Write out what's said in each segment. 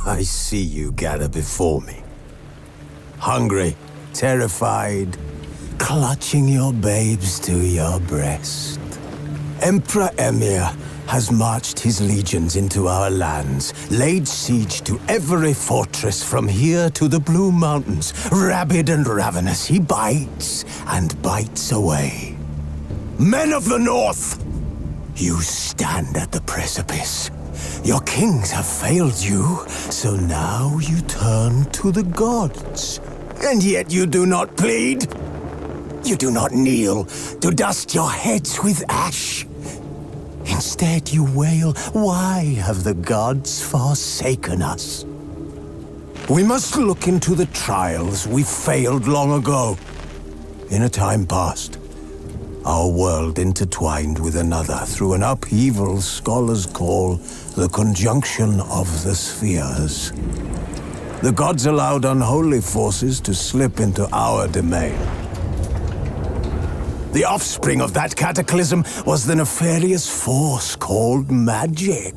I see you gather before me. Hungry, terrified, clutching your babes to your breast. Emperor Emir has marched his legions into our lands, laid siege to every fortress from here to the Blue Mountains. Rabid and ravenous, he bites and bites away. Men of the North, you stand at the precipice. Your kings have failed you, so now you turn to the gods. And yet you do not plead. You do not kneel to dust your heads with ash. Instead you wail, why have the gods forsaken us? We must look into the trials we failed long ago. In a time past, our world intertwined with another through an upheaval scholars call the conjunction of the spheres. The gods allowed unholy forces to slip into our domain. The offspring of that cataclysm was the nefarious force called magic.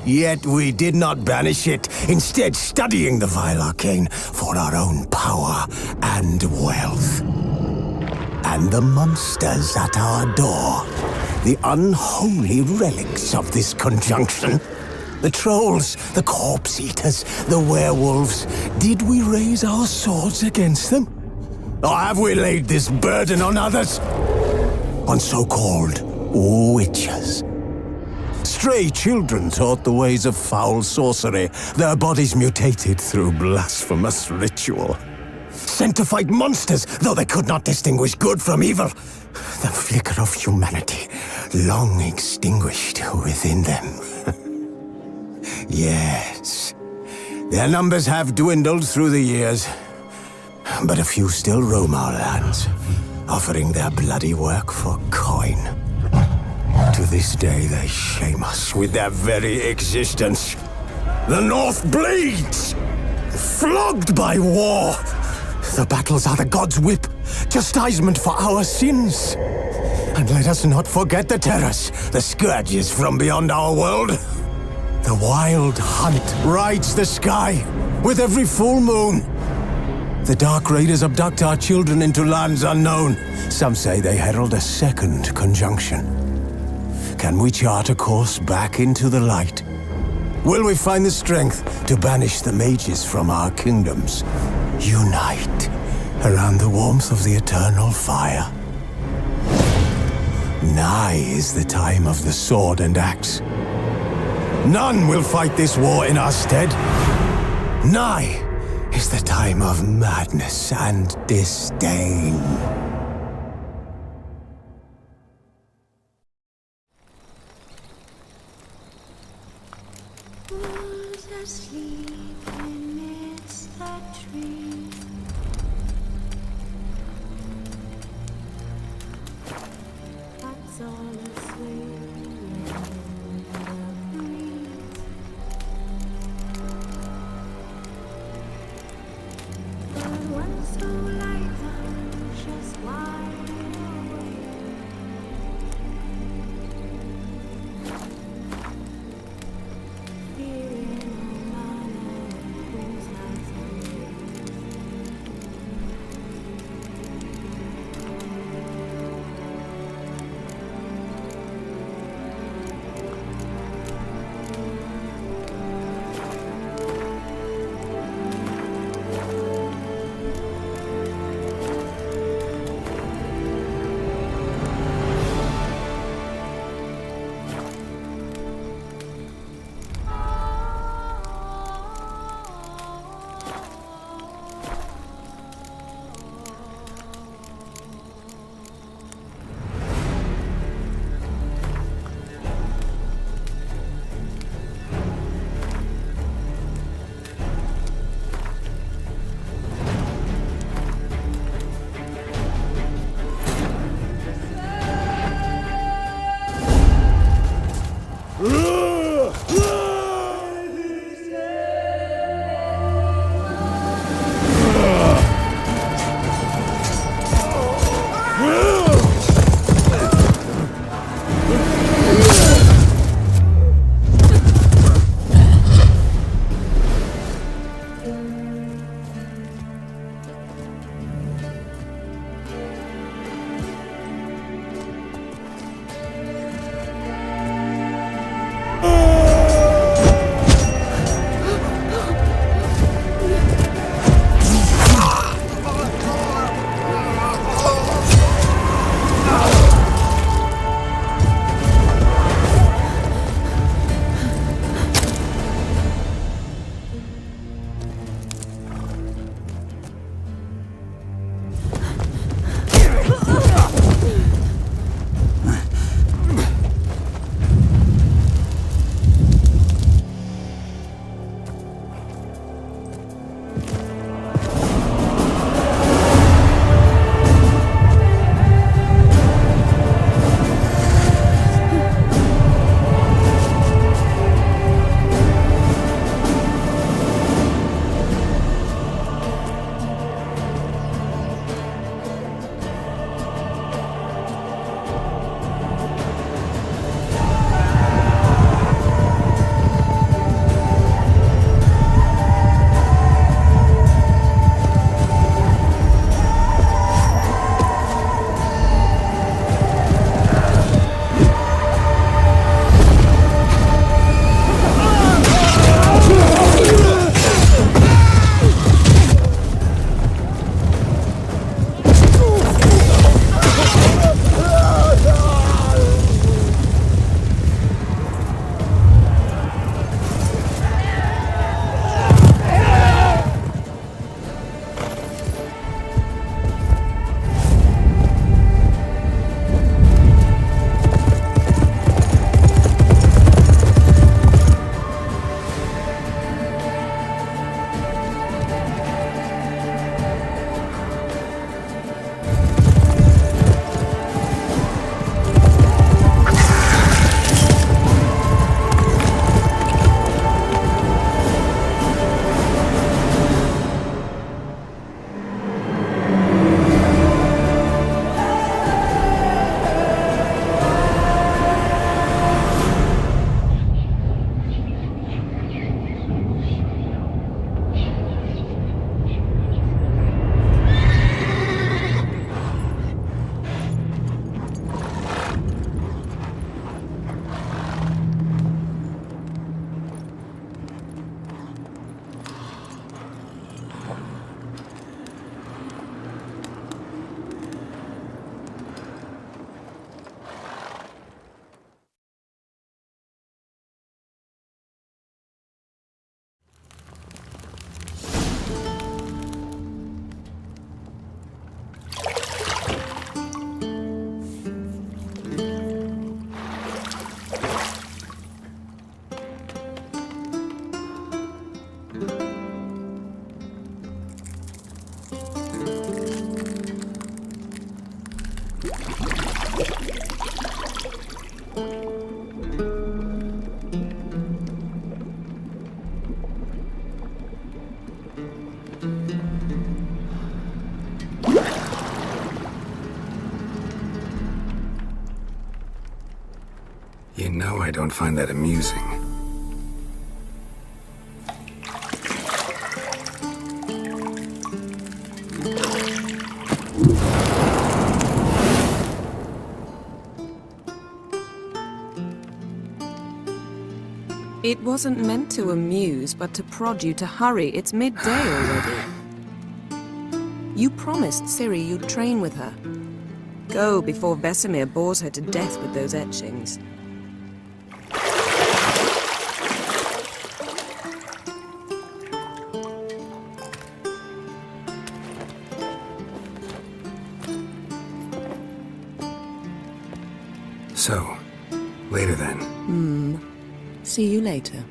Yet we did not banish it, instead studying the vile arcane for our own power and wealth. And the monsters at our door, the unholy relics of this conjunction. The trolls, the corpse eaters, the werewolves, did we raise our swords against them? Or have we laid this burden on others? On so-called witches. Stray children taught the ways of foul sorcery, their bodies mutated through blasphemous ritual. Sent to fight monsters, though they could not distinguish good from evil. The flicker of humanity, long extinguished within them. Yes, their numbers have dwindled through the years. But a few still roam our lands, offering their bloody work for coin. To this day, they shame us with their very existence. The North bleeds, flogged by war. The battles are the gods' whip, chastisement for our sins. And let us not forget the terrors, the scourges from beyond our world. The wild hunt rides the sky with every full moon. The Dark Raiders abduct our children into lands unknown. Some say they herald a second conjunction. Can we chart a course back into the light? Will we find the strength to banish the mages from our kingdoms? Unite around the warmth of the eternal fire. Nigh is the time of the sword and axe. None will fight this war in our stead. Nigh is the time of madness and disdain. Was asleep amidst the trees. That's all asleep in the breeze. The one so light and just wide awake. Feeling alone and who's not know I don't find that amusing. It wasn't meant to amuse, but to prod you to hurry. It's midday already. You promised Ciri you'd train with her. Go before Vesemir bores her to death with those etchings. So, later then. See you later.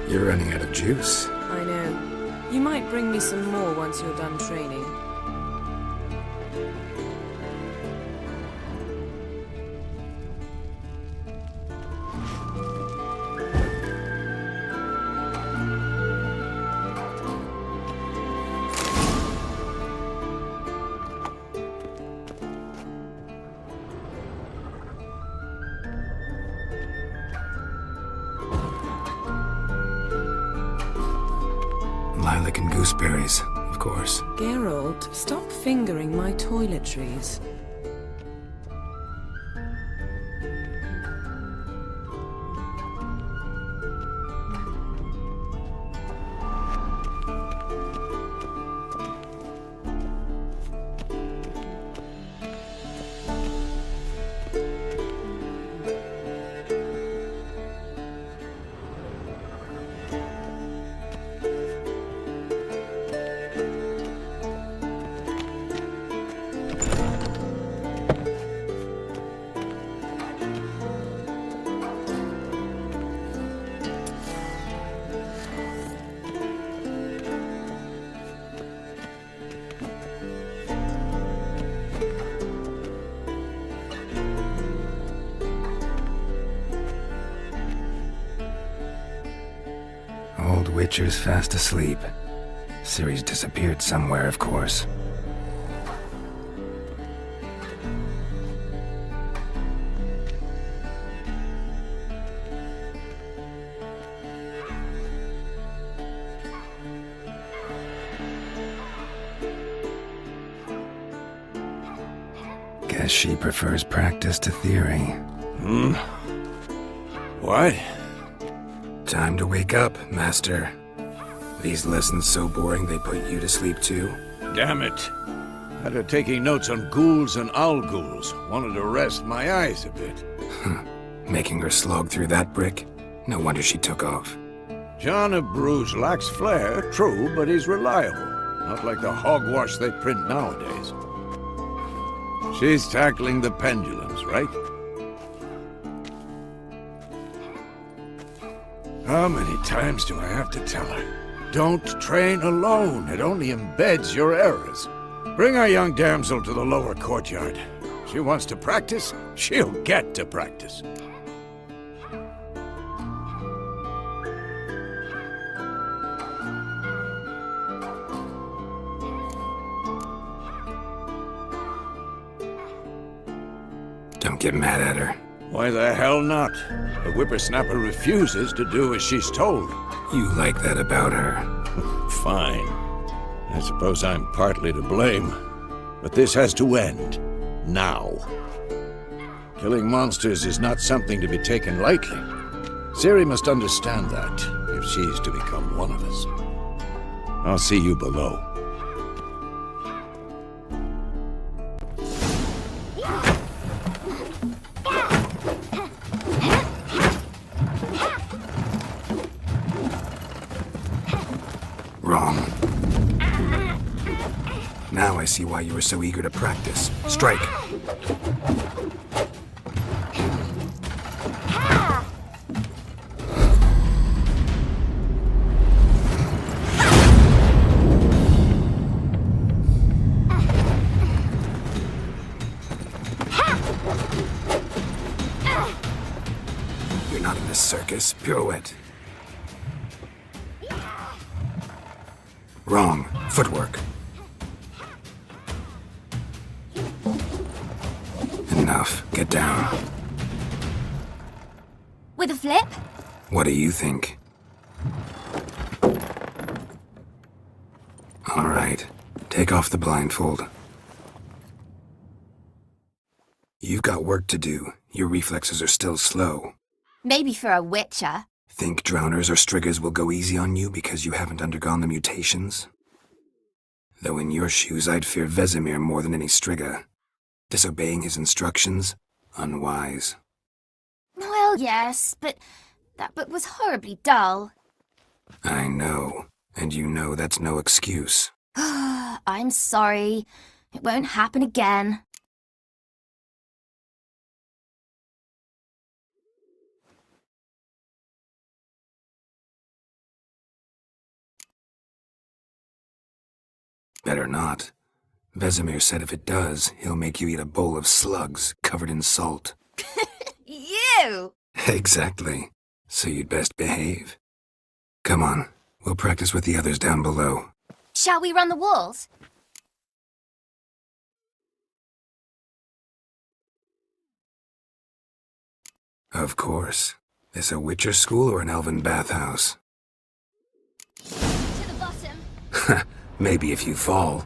You're running out of juice. I know. You might bring me some more once you're done training. Lilac and gooseberries, of course. Geralt, stop fingering my toiletries. Old Witcher's fast asleep. Ciri's disappeared somewhere, of course. Guess she prefers practice to theory. What? Time to wake up, Master. These lessons so boring they put you to sleep too? Damn it. After taking notes on ghouls and owl ghouls, wanted to rest my eyes a bit. Making her slog through that brick? No wonder she took off. John of Bruges lacks flair, true, but he's reliable. Not like the hogwash they print nowadays. She's tackling the pendulums, right? How many times do I have to tell her? Don't train alone. It only embeds your errors. Bring our young damsel to the lower courtyard. She wants to practice, she'll get to practice. get mad at her. Why the hell not? The whippersnapper refuses to do as she's told. You like that about her. Fine. I suppose I'm partly to blame. But this has to end. Now. Killing monsters is not something to be taken lightly. Ciri must understand that, if she's to become one of us. I'll see you below. Wrong. Now I see why you were so eager to practice. Strike! You're not in this circus. Pirouette. Wrong. Footwork. Enough. Get down. With a flip? What do you think? All right. Take off the blindfold. You've got work to do. Your reflexes are still slow. Maybe for a witcher. Think drowners or striggers will go easy on you because you haven't undergone the mutations? Though in your shoes, I'd fear Vesemir more than any strigger. Disobeying his instructions? Unwise. Well, yes, but that book was horribly dull. I know. And you know that's no excuse. I'm sorry. It won't happen again. Better not. Vesemir said if it does, he'll make you eat a bowl of slugs covered in salt. You! Exactly. So you'd best behave. Come on, we'll practice with the others down below. Shall we run the walls? Of course. This a Witcher school or an elven bathhouse? To the bottom. Maybe if you fall.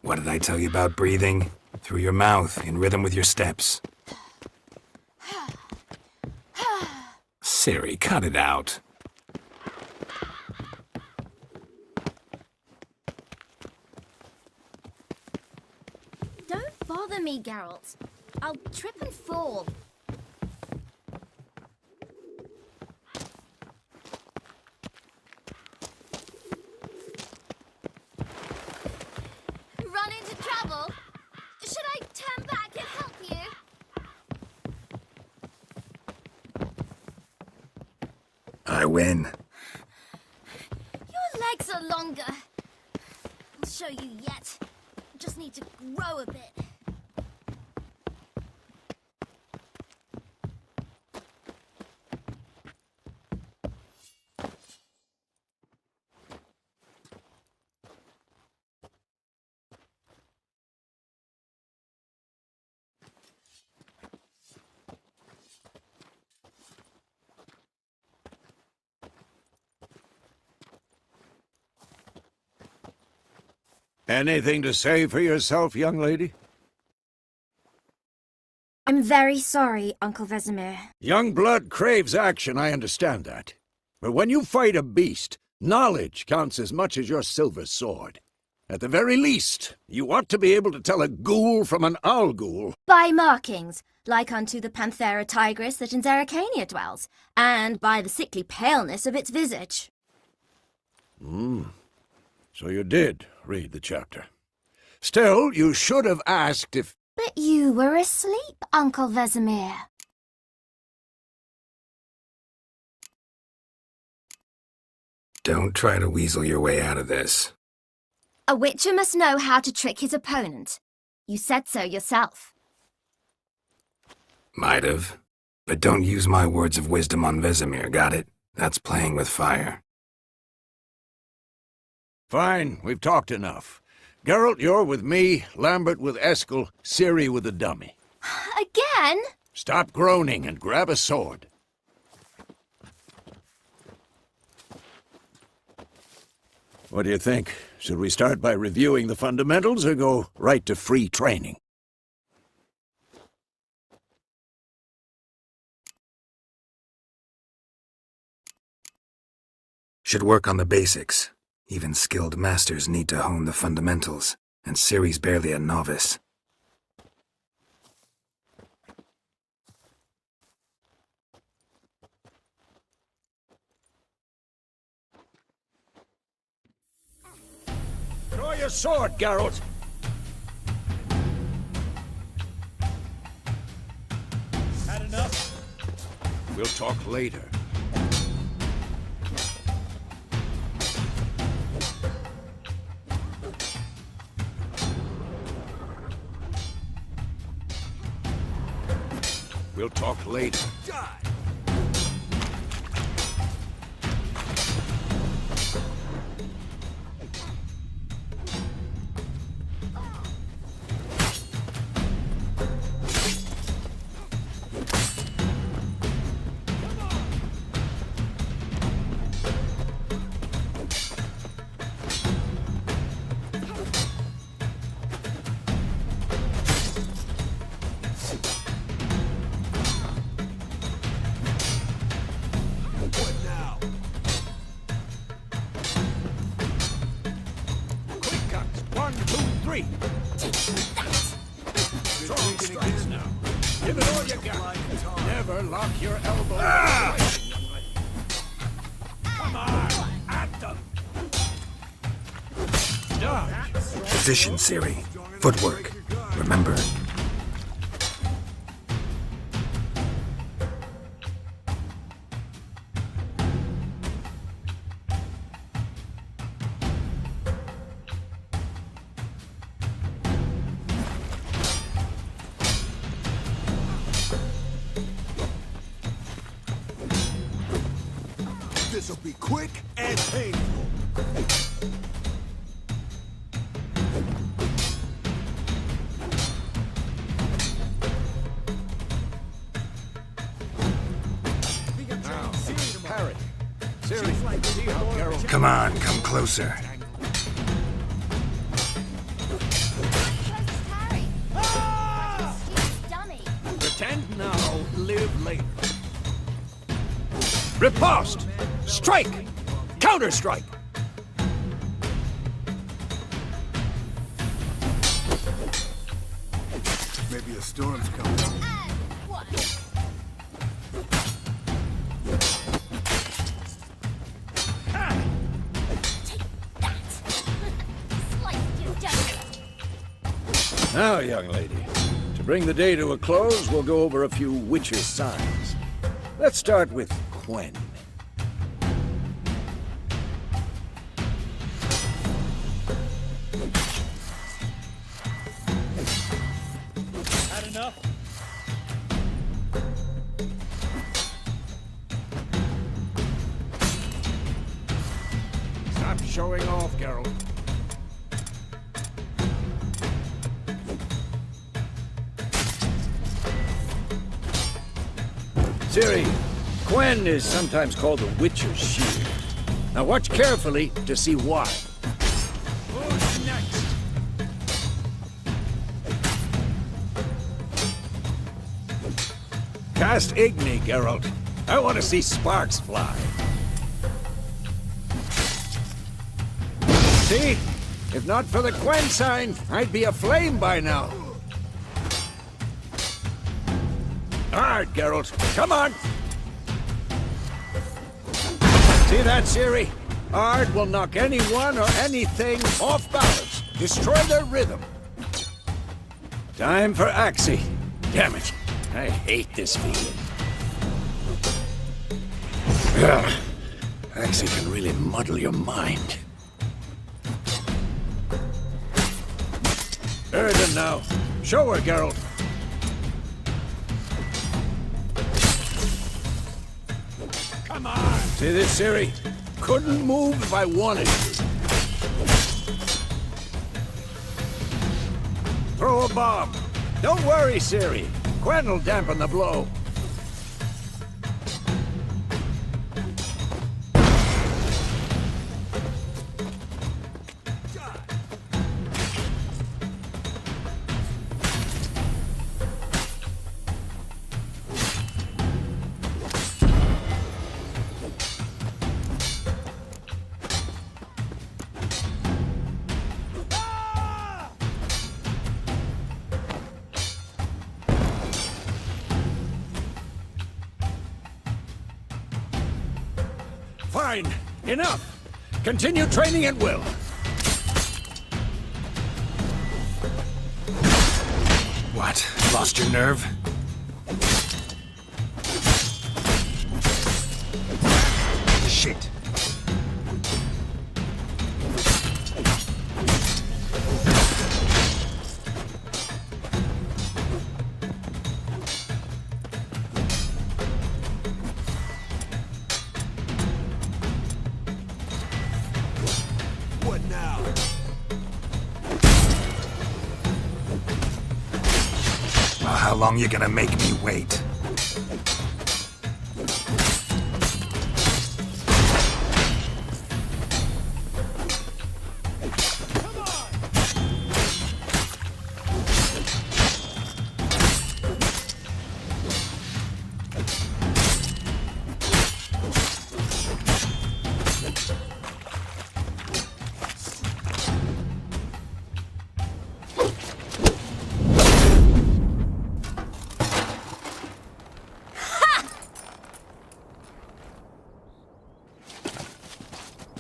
What did I tell you about breathing? Through your mouth, in rhythm with your steps. Ciri, cut it out. Don't bother me, Geralt. I'll trip and fall. Run into trouble? Should I turn back and help you? I win. Your legs are longer. I'll show you yet. Just need to grow a bit. Anything to say for yourself, young lady? I'm very sorry, Uncle Vesemir. Young blood craves action, I understand that. But when you fight a beast, knowledge counts as much as your silver sword. At the very least, you ought to be able to tell a ghoul from an owl ghoul. By markings, like unto the Panthera tigris that in Zeracania dwells, and by the sickly paleness of its visage. So you did read the chapter. Still, you should have asked if... But you were asleep, Uncle Vesemir. Don't try to weasel your way out of this. A witcher must know how to trick his opponent. You said so yourself. Might have. But don't use my words of wisdom on Vesemir, got it? That's playing with fire. Fine, we've talked enough. Geralt, you're with me, Lambert with Eskel, Ciri with the dummy. Again? Stop groaning and grab a sword. What do you think? Should we start by reviewing the fundamentals or go right to free training? Should work on the basics. Even skilled masters need to hone the fundamentals, and Ciri's barely a novice. Draw your sword, Geralt! Had enough? We'll talk later. We'll talk later. Give it all you got. Never lock your elbow. Come on, at them. Dodge. Position, Ciri. Footwork. Remember. This'll be quick and painful. Parry. Ciri, see how Geralt... Come on, come closer. Pretend now, live later. Riposte! Strike! Counter-strike! Maybe a storm's coming. Now, young lady, to bring the day to a close, we'll go over a few Witcher signs. Let's start with Quen. Had enough? Stop showing off, Geralt. Ciri, Quen is sometimes called the Witcher's Shield. Now watch carefully to see why. Who's next? Past Igni, Geralt. I want to see sparks fly. See? If not for the Quen sign, I'd be aflame by now. Alright, Geralt. Come on! See that, Ciri? Art will knock anyone or anything off balance. Destroy their rhythm. Time for Axie. Damn it. I hate this feeling. Ugh. Axie can really muddle your mind. Erden now. Show her, Geralt. Come on! See this, Ciri? Couldn't move if I wanted to. Throw a bomb. Don't worry, Ciri. Quen will dampen the blow. Fine. Enough. Continue training at will. What? Lost your nerve? Shit. How long you gonna make me wait?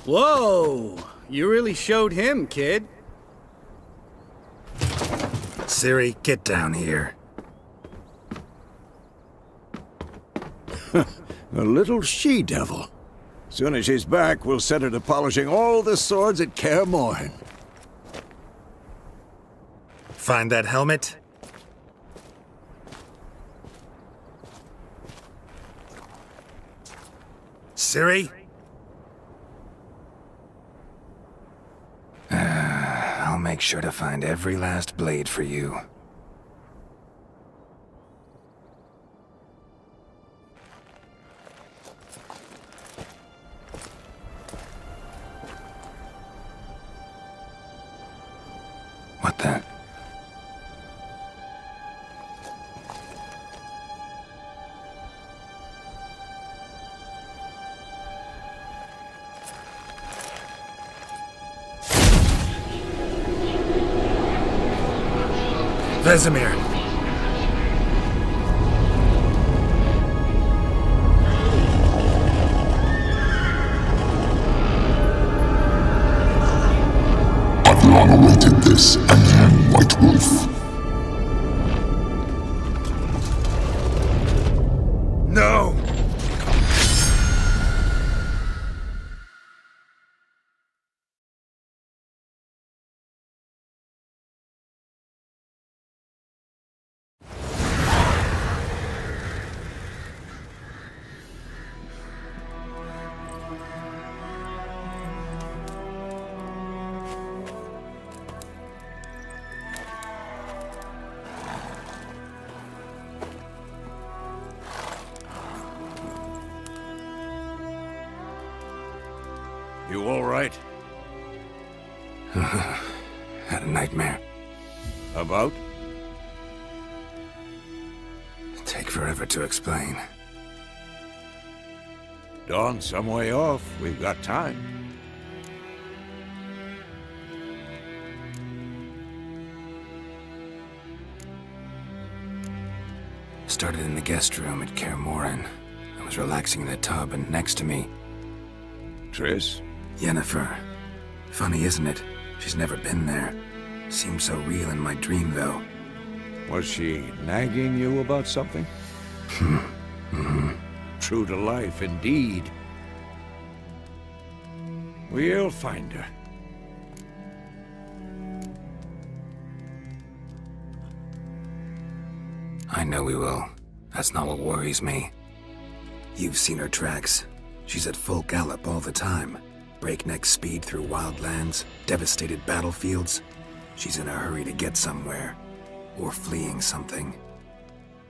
Whoa! You really showed him, kid. Ciri, get down here. A little she-devil. Soon as she's back, we'll set her to polishing all the swords at Kaer Morhen. Find that helmet? Ciri? I'll make sure to find every last blade for you. What the? Vesemir! I've long awaited this, and you, White Wolf. No! You all right? Had a nightmare. About? Take forever to explain. Dawn's some way off. We've got time. Started in the guest room at Kaer Morhen. I was relaxing in the tub, and next to me, Triss? Yennefer. Funny, isn't it? She's never been there. Seemed so real in my dream, though. Was she nagging you about something? True to life, indeed. We'll find her. I know we will. That's not what worries me. You've seen her tracks. She's at full gallop all the time. Breakneck speed through wild lands, devastated battlefields. She's in a hurry to get somewhere. Or fleeing something.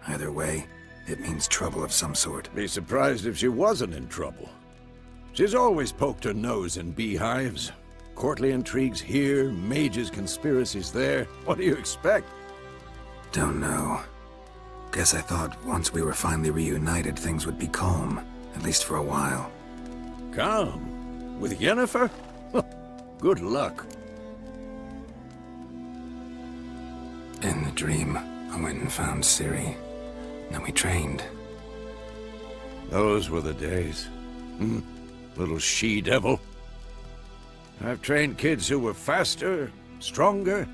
Either way, it means trouble of some sort. Be surprised if she wasn't in trouble. She's always poked her nose in beehives. Courtly intrigues here, mages' conspiracies there. What do you expect? Don't know. Guess I thought once we were finally reunited, things would be calm. At least for a while. Calm? With Yennefer? Good luck. In the dream, I went and found Ciri. Then we trained. Those were the days. Little she-devil. I've trained kids who were faster, stronger,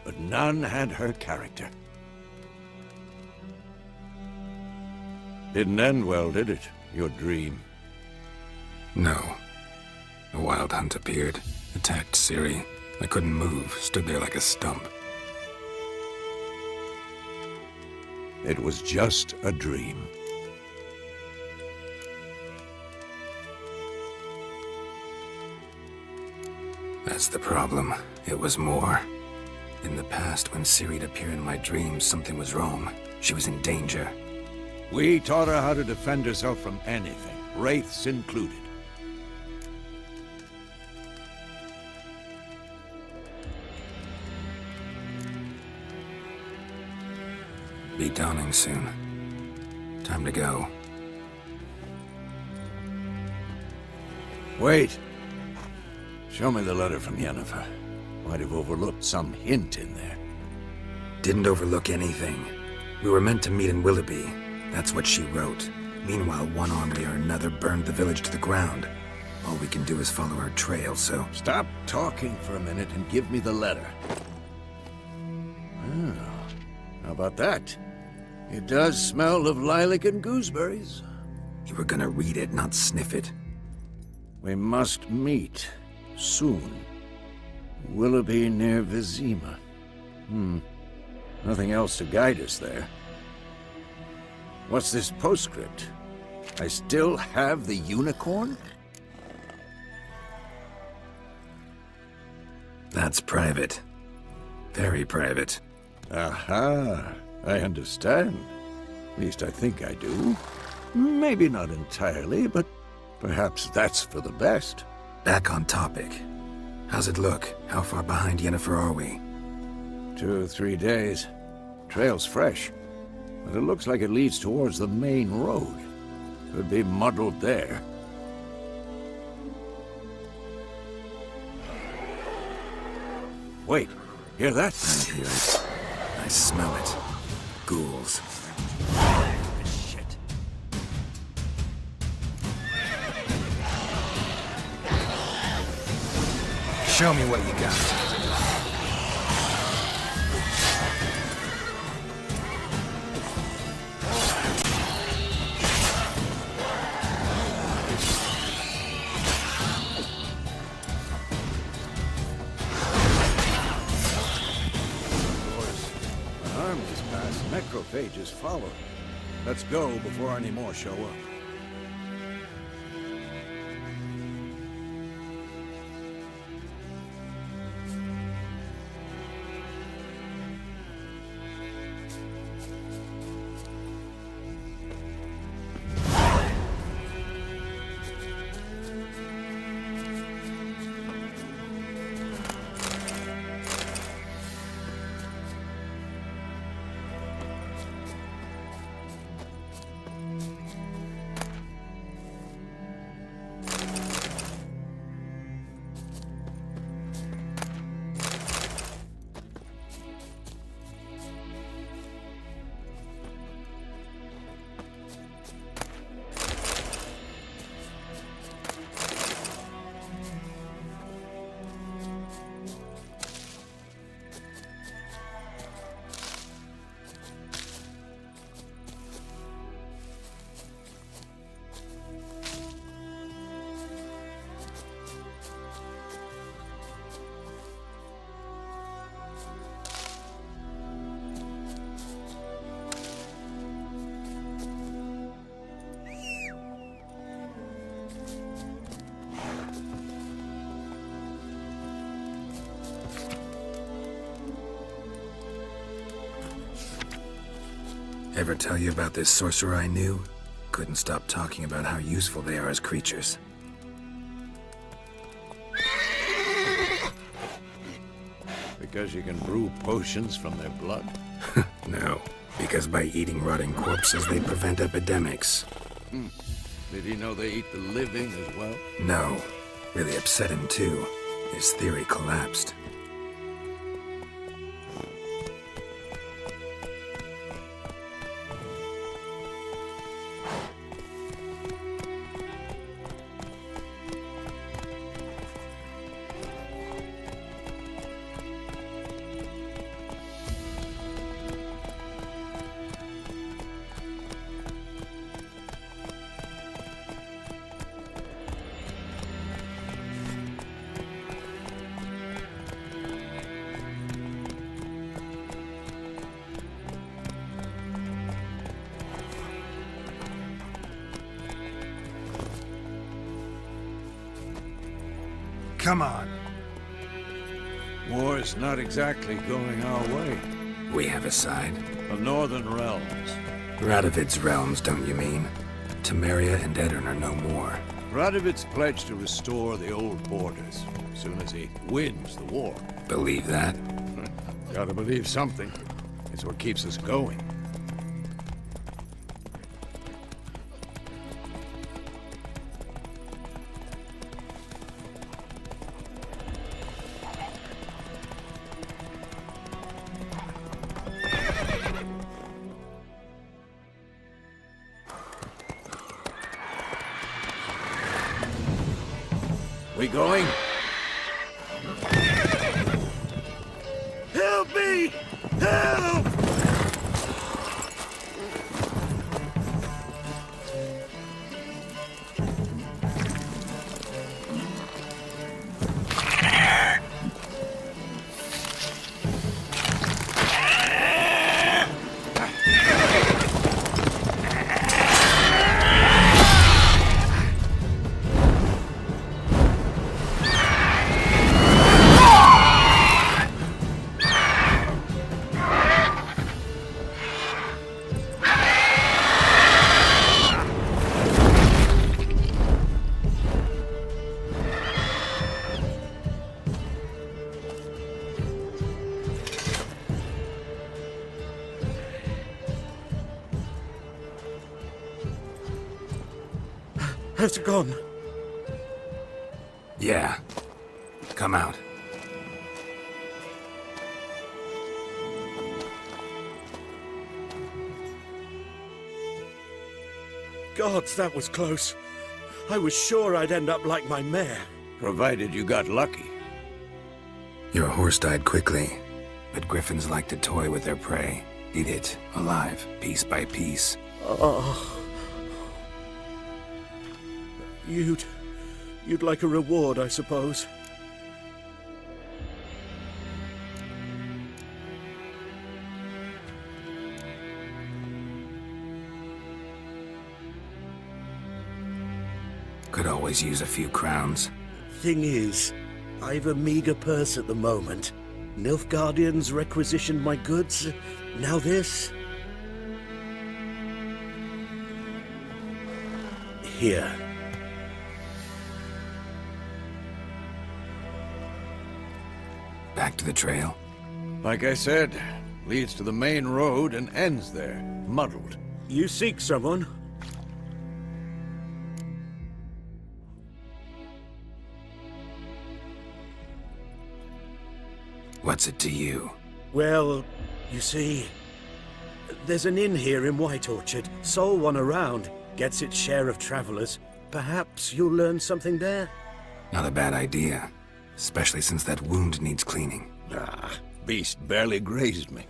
but none had her character. Didn't end well, did it? Your dream? No. A wild hunt appeared, attacked Ciri. I couldn't move, stood there like a stump. It was just a dream. That's the problem. It was more. In the past, when Ciri'd appear in my dreams, something was wrong. She was in danger. We taught her how to defend herself from anything, wraiths included. Be dawning soon. Time to go. Wait. Show me the letter from Yennefer. Might have overlooked some hint in there. Didn't overlook anything. We were meant to meet in Willoughby. That's what she wrote. Meanwhile, one army or another burned the village to the ground. All we can do is follow her trail, so... Stop talking for a minute and give me the letter. Oh, how about that? It does smell of lilac and gooseberries. You were gonna read it, not sniff it. We must meet. Soon. Willoughby near Vizima. Nothing else to guide us there. What's this postscript? I still have the unicorn? That's private. Very private. Aha, I understand. At least I think I do. Maybe not entirely, but perhaps that's for the best. Back on topic. How's it look? How far behind Yennefer are we? 2 or 3 days. Trail's fresh, but it looks like it leads towards the main road. Could be muddled there. Wait, hear that? I hear it. I smell it. Ghouls. Shit. Show me what you got. Necrophages follow. Let's go before any more show up. Ever tell you about this sorcerer I knew? Couldn't stop talking about how useful they are as creatures. Because you can brew potions from their blood? No, because by eating rotting corpses, they prevent epidemics. Did he know they eat the living as well? No, really upset him too. His theory collapsed. Come on. War's not exactly going our way. We have a side. The Northern Realms. Radovid's realms, don't you mean? Temeria and Edirn are no more. Radovid's pledged to restore the old borders as soon as he wins the war. Believe that? Gotta believe something. It's what keeps us going. We going? Help me! Help! Has it gone? Yeah. Come out. Gods, that was close. I was sure I'd end up like my mare. Provided you got lucky. Your horse died quickly, but griffins like to toy with their prey. Eat it, alive, piece by piece. Oh. You'd like a reward, I suppose. Could always use a few crowns. Thing is, I've a meager purse at the moment. Nilfgaardians requisitioned my goods. Now this. Here. Back to the trail. Like I said, leads to the main road and ends there, muddled. You seek someone? What's it to you? Well, you see, there's an inn here in White Orchard. Sole one around. Gets its share of travelers. Perhaps you'll learn something there? Not a bad idea. Especially since that wound needs cleaning. Ah, beast barely grazed me.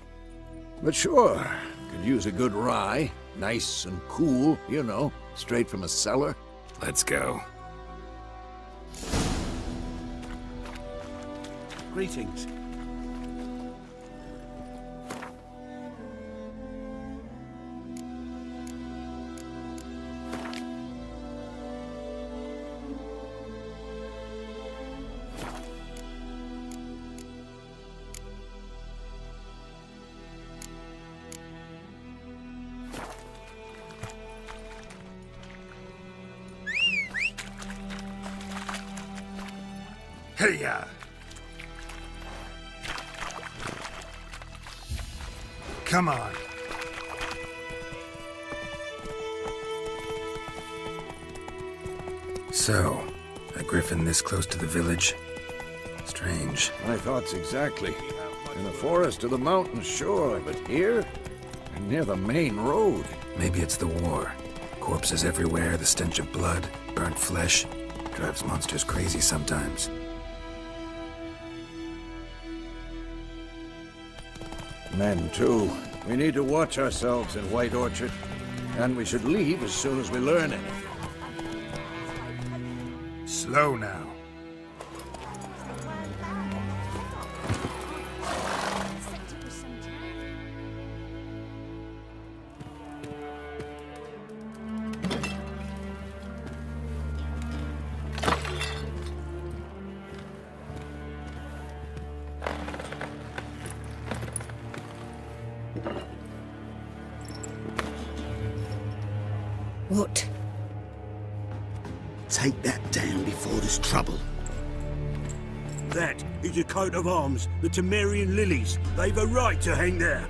But sure, could use a good rye. Nice and cool, you know, straight from a cellar. Let's go. Greetings. Hey-ya! Come on. So, a griffin this close to the village? Strange. My thoughts exactly. In the forest or the mountains, sure, but here? And near the main road. Maybe it's the war. Corpses everywhere, the stench of blood, burnt flesh. Drives monsters crazy sometimes. Men, too. We need to watch ourselves in White Orchard. And we should leave as soon as we learn anything. Slow now. What? Take that down before there's trouble. That is a coat of arms, the Temerian lilies. They've a right to hang there.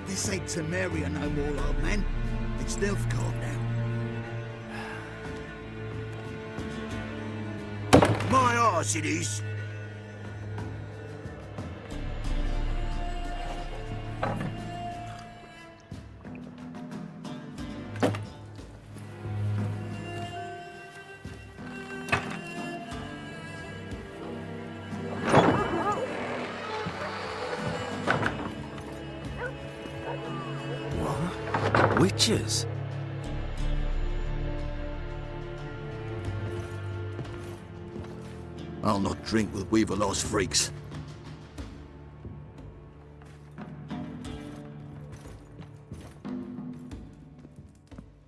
This ain't Temeria no more, old man. It's Nilfgaard now. My arse it is. Witches? I'll not drink with Weaverlaw's freaks.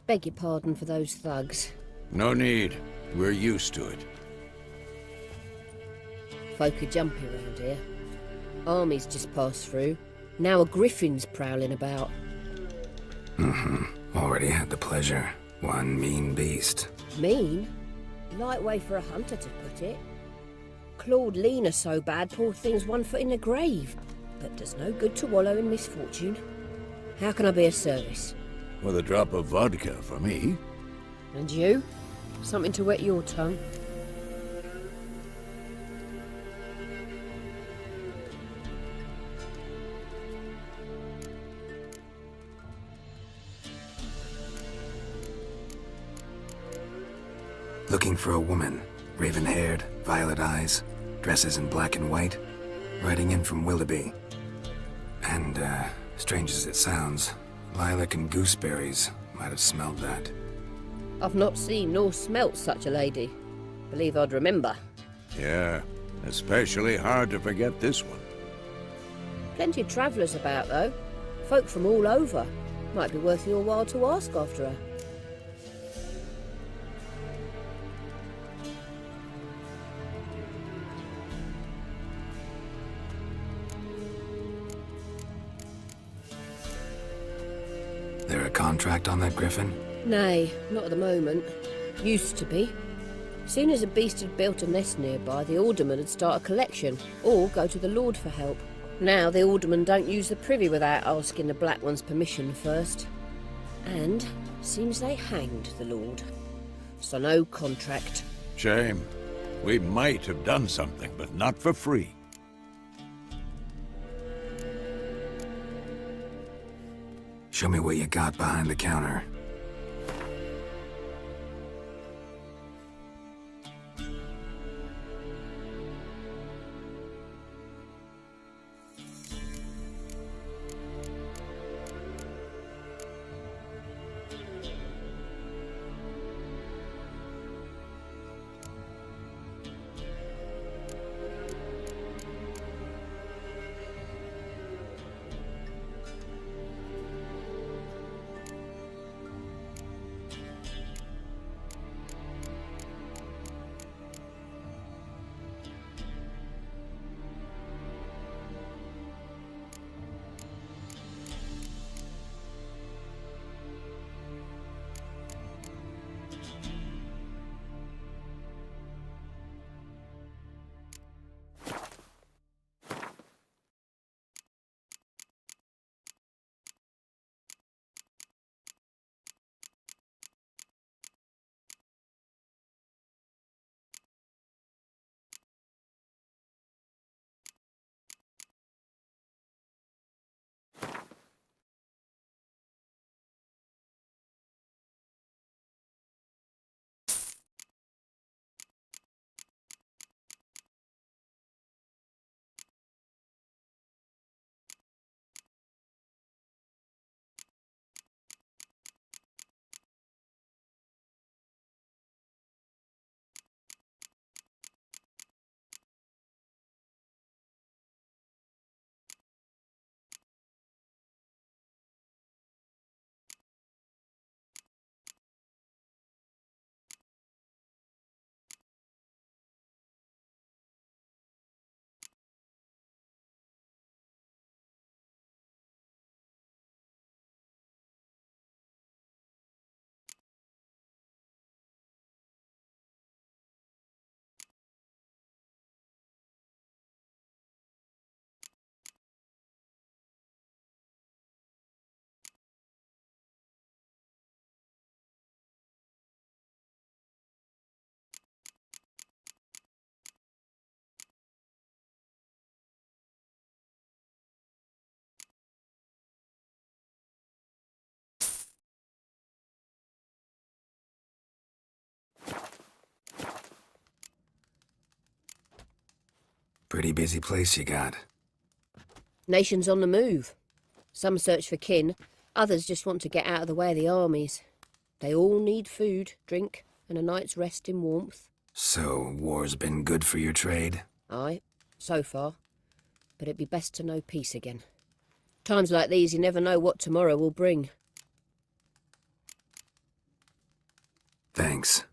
Beg your pardon for those thugs. No need. We're used to it. Folk are jumpy around here. Armies just passed through. Now a griffin's prowling about. Already had the pleasure. One mean beast. Mean? Light way for a hunter to put it. Clawed Lena so bad, poor thing's 1 foot in the grave. But does no good to wallow in misfortune. How can I be of service? With a drop of vodka for me. And you? Something to wet your tongue? Looking for a woman. Raven-haired, violet eyes, dresses in black and white. Riding in from Willoughby. And, strange as it sounds, lilac and gooseberries might have smelled that. I've not seen nor smelt such a lady. Believe I'd remember. Yeah, especially hard to forget this one. Plenty of travellers about, though. Folk from all over. Might be worth your while to ask after her. There a contract on that griffin? Nay, not at the moment. Used to be. Soon as a beast had built a nest nearby, the alderman would start a collection, or go to the Lord for help. Now the alderman don't use the privy without asking the Black One's permission first. And seems they hanged the Lord. So no contract. Shame. We might have done something, but not for free. Show me what you got behind the counter. Pretty busy place you got. Nations on the move. Some search for kin, others just want to get out of the way of the armies. They all need food, drink, and a night's rest in warmth. So, war's been good for your trade? Aye, so far. But it'd be best to know peace again. Times like these, you never know what tomorrow will bring. Thanks.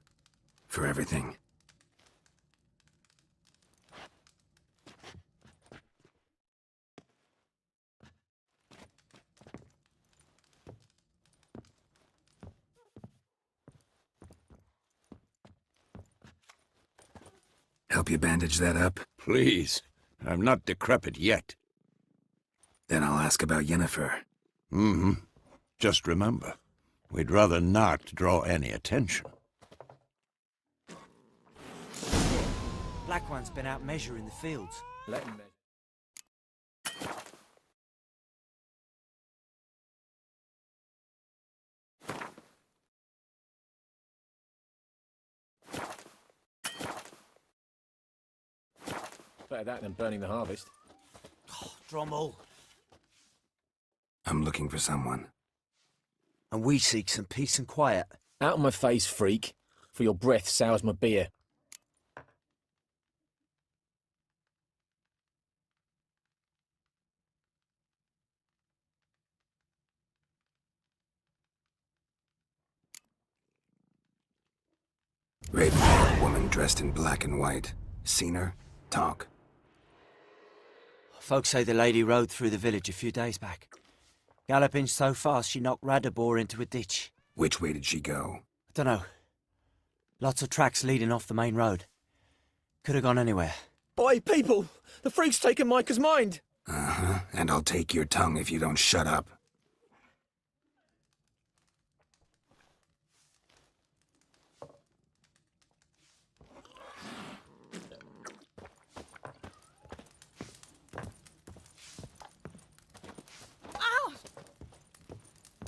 For everything. Help you bandage that up? Please. I'm not decrepit yet. Then I'll ask about Yennefer. Mm-hmm. Just remember, we'd rather not draw any attention. Black One's been out measuring the fields. Let him measure. Better that than burning the harvest. Oh, Drommel. I'm looking for someone. And we seek some peace and quiet. Out of my face, freak. For your breath sours my beer. Raven-haired woman dressed in black and white. Seen her? Talk. Folks say the lady rode through the village a few days back. Galloping so fast she knocked Radabor into a ditch. Which way did she go? I don't know. Lots of tracks leading off the main road. Could have gone anywhere. Boy, people! The freak's taken Micah's mind! Uh-huh. And I'll take your tongue if you don't shut up.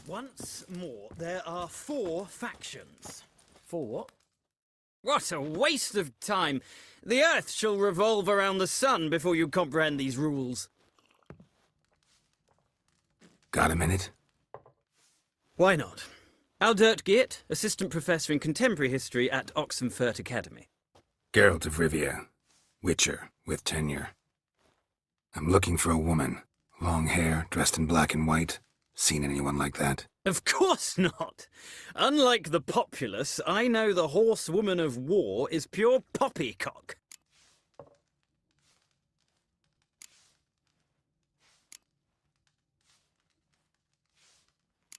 Once more, there are 4 factions. 4 what? What a waste of time! The Earth shall revolve around the sun before you comprehend these rules. Got a minute? Why not? Aldert Geert, Assistant Professor in Contemporary History at Oxenfurt Academy. Geralt of Rivia. Witcher, with tenure. I'm looking for a woman. Long hair, dressed in black and white. Seen anyone like that? Of course not! Unlike the populace, I know the horsewoman of war is pure poppycock.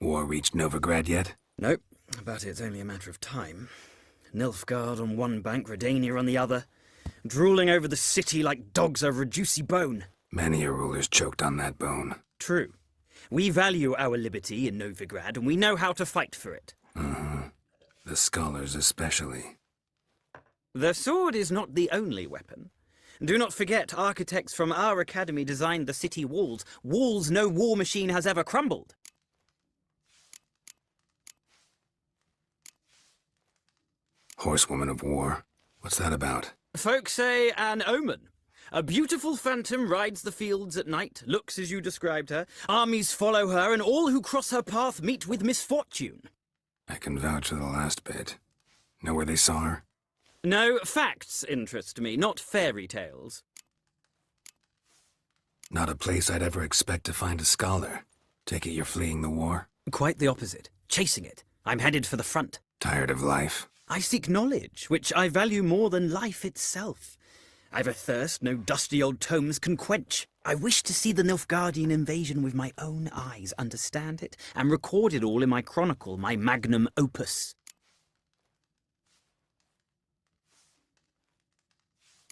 War reached Novigrad yet? Nope, but it's only a matter of time. Nilfgaard on one bank, Redania on the other, drooling over the city like dogs over a juicy bone. Many a ruler's choked on that bone. True. We value our liberty in Novigrad, and we know how to fight for it. The scholars especially. The sword is not the only weapon. Do not forget, architects from our academy designed the city walls. Walls no war machine has ever crumbled. Horsewoman of war. What's that about? Folk say an omen. A beautiful phantom rides the fields at night, looks as you described her. Armies follow her, and all who cross her path meet with misfortune. I can vouch for the last bit. Know where they saw her? No, facts interest me, not fairy tales. Not a place I'd ever expect to find a scholar. Take it you're fleeing the war? Quite the opposite. Chasing it. I'm headed for the front. Tired of life? I seek knowledge, which I value more than life itself. I've a thirst no dusty old tomes can quench. I wish to see the Nilfgaardian invasion with my own eyes, understand it, and record it all in my chronicle, my magnum opus.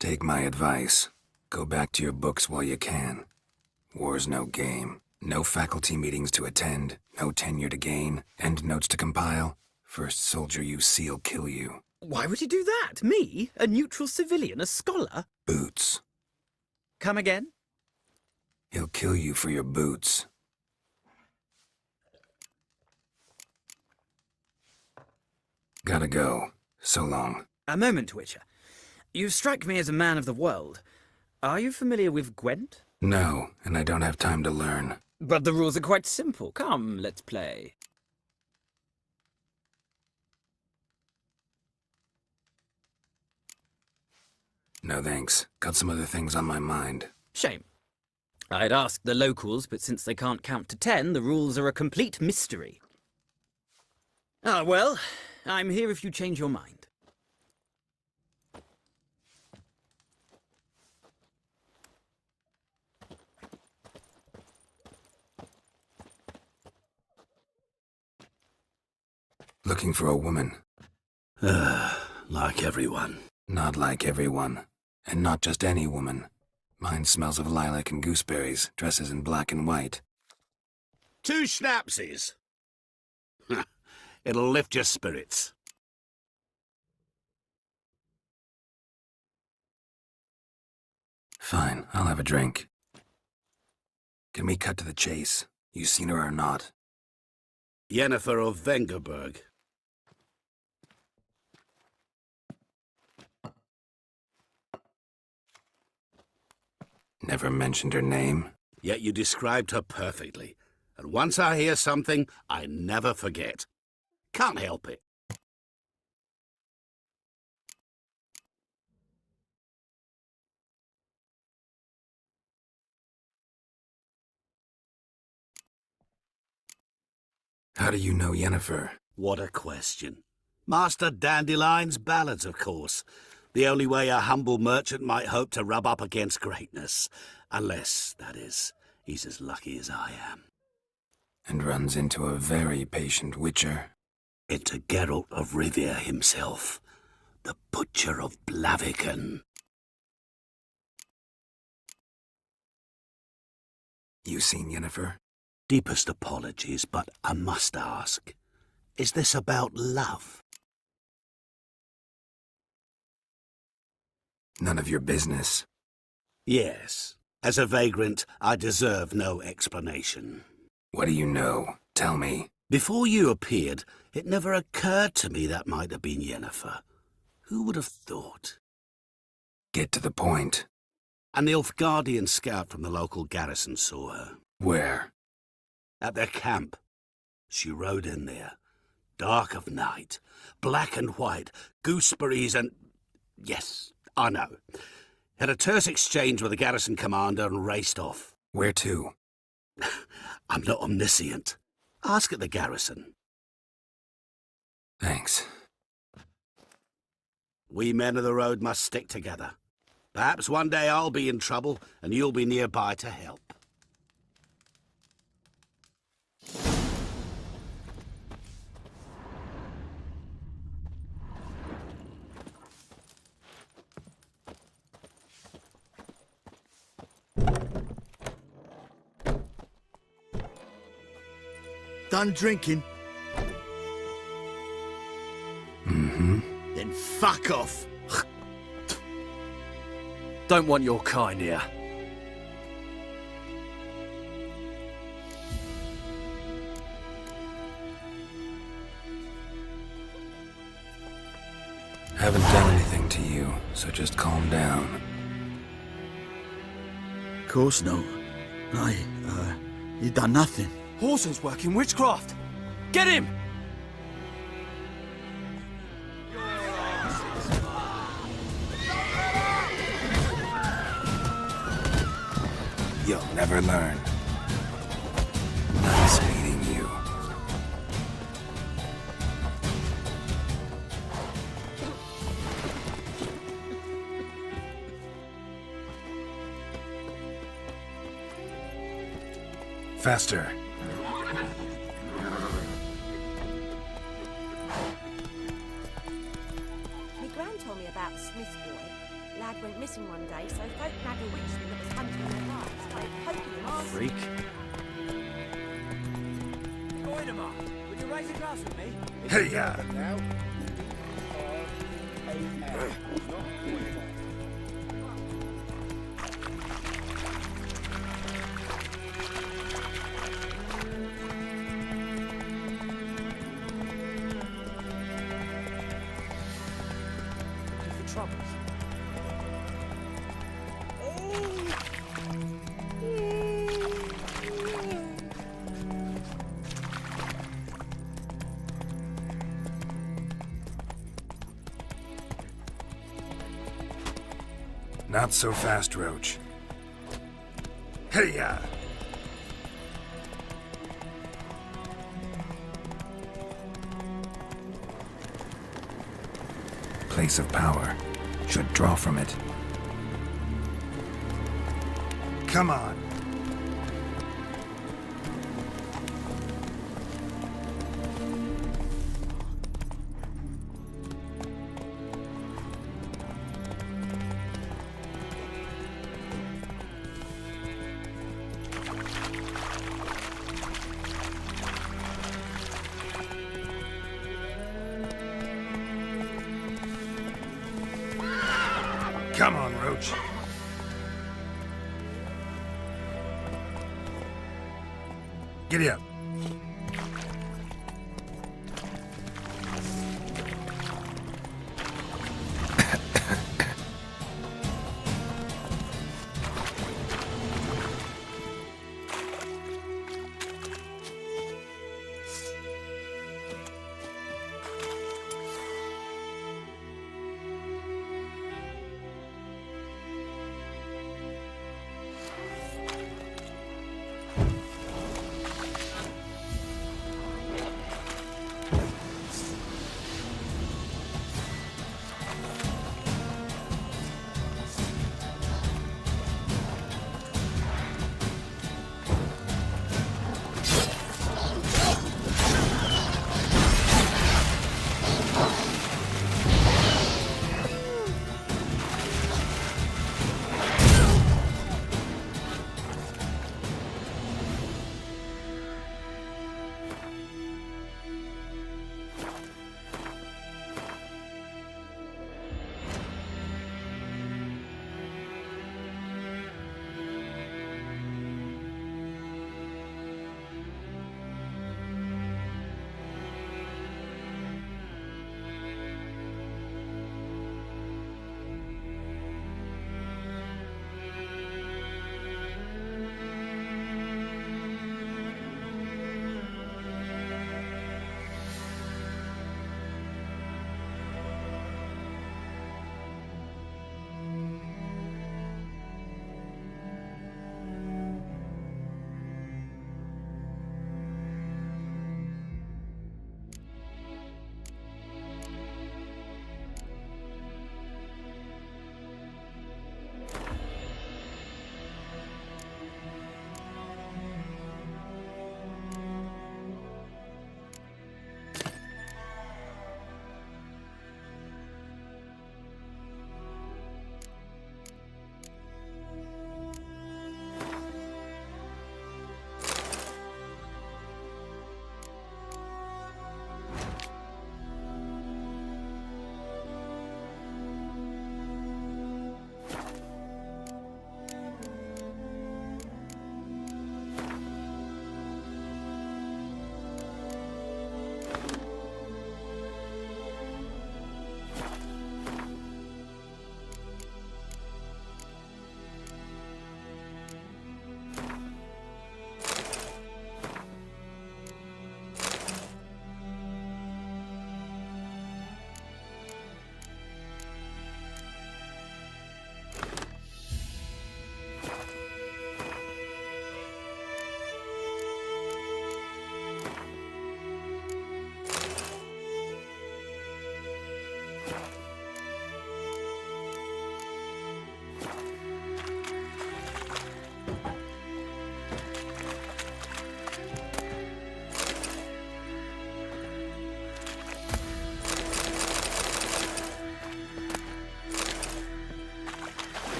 Take my advice. Go back to your books while you can. War's no game. No faculty meetings to attend, no tenure to gain, end notes to compile. First soldier you see'll kill you. Why would he do that? Me? A neutral civilian? A scholar? Boots. Come again? He'll kill you for your boots. Gotta go. So long. A moment, Witcher. You strike me as a man of the world. Are you familiar with Gwent? No, and I don't have time to learn. But the rules are quite simple. Come, let's play. No thanks. Got some other things on my mind. Shame. I'd ask the locals, but since they can't count to 10, the rules are a complete mystery. Ah, well, I'm here if you change your mind. Looking for a woman. Like everyone. Not like everyone. And not just any woman. Mine smells of lilac and gooseberries, dresses in black and white. 2 schnapsies. It'll lift your spirits. Fine, I'll have a drink. Can we cut to the chase? You seen her or not? Yennefer of Vengerberg. Never mentioned her name. Yet you described her perfectly. And once I hear something, I never forget. Can't help it. How do you know Yennefer? What a question. Master Dandelion's ballads, of course. The only way a humble merchant might hope to rub up against greatness. Unless, that is, he's as lucky as I am. And runs into a very patient witcher. Into Geralt of Rivia himself, the Butcher of Blaviken. You seen Yennefer? Deepest apologies, but I must ask, is this about love? None of your business. Yes. As a vagrant, I deserve no explanation. What do you know? Tell me. Before you appeared, it never occurred to me that might have been Yennefer. Who would have thought? Get to the point. An Nilfgaardian scout from the local garrison saw her. Where? At their camp. She rode in there. Dark of night. Black and white. Gooseberries and... Yes, I know. Had a terse exchange with the garrison commander and raced off. Where to? I'm not omniscient. Ask at the garrison. Thanks. We men of the road must stick together. Perhaps one day I'll be in trouble and you'll be nearby to help. Done drinking? Mm-hmm. Then fuck off. Don't want your kind here. Haven't done anything to you, so just calm down. Of course not. You done nothing. Horson's working witchcraft. Get him! You'll never learn. Nice meeting you. Faster. My gran told me about the Smith boy. Lad went missing one day, so folk nagged a witchman that was hunting in the dark. Started poking him hard. Freak. Terima, would you raise a glass with me? Hey, ya! Looking for troubles? Not so fast, Roach. Hey-ya! Place of power. Should draw from it. Come on! Come on, Roach. Giddy up.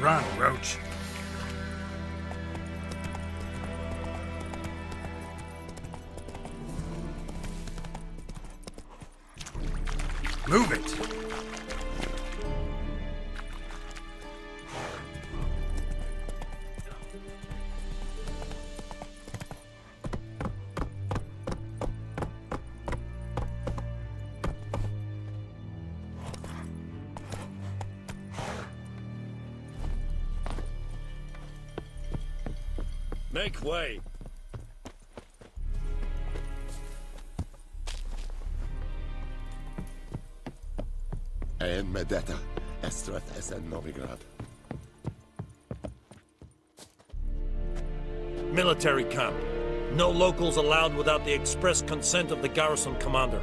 Run, Roach. Move it. Make way. En med detta, Estret SN Novigrad. Military camp. No locals allowed without the express consent of the garrison commander.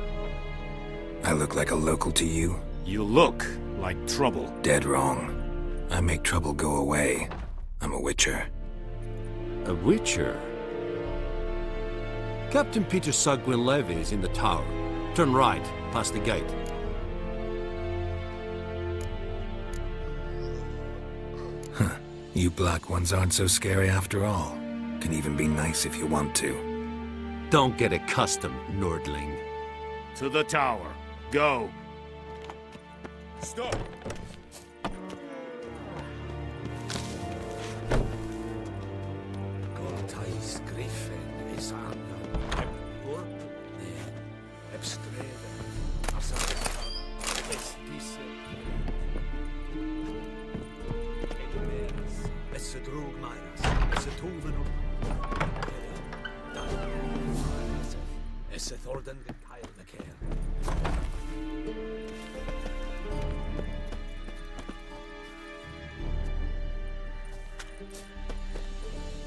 I look like a local to you? You look like trouble. Dead wrong. I make trouble go away. I'm a witcher. A witcher? Captain Peter KLEVV is in the tower. Turn right, past the gate. Huh. You black ones aren't so scary after all. Can even be nice if you want to. Don't get accustomed, Nordling. To the tower. Go. Stop!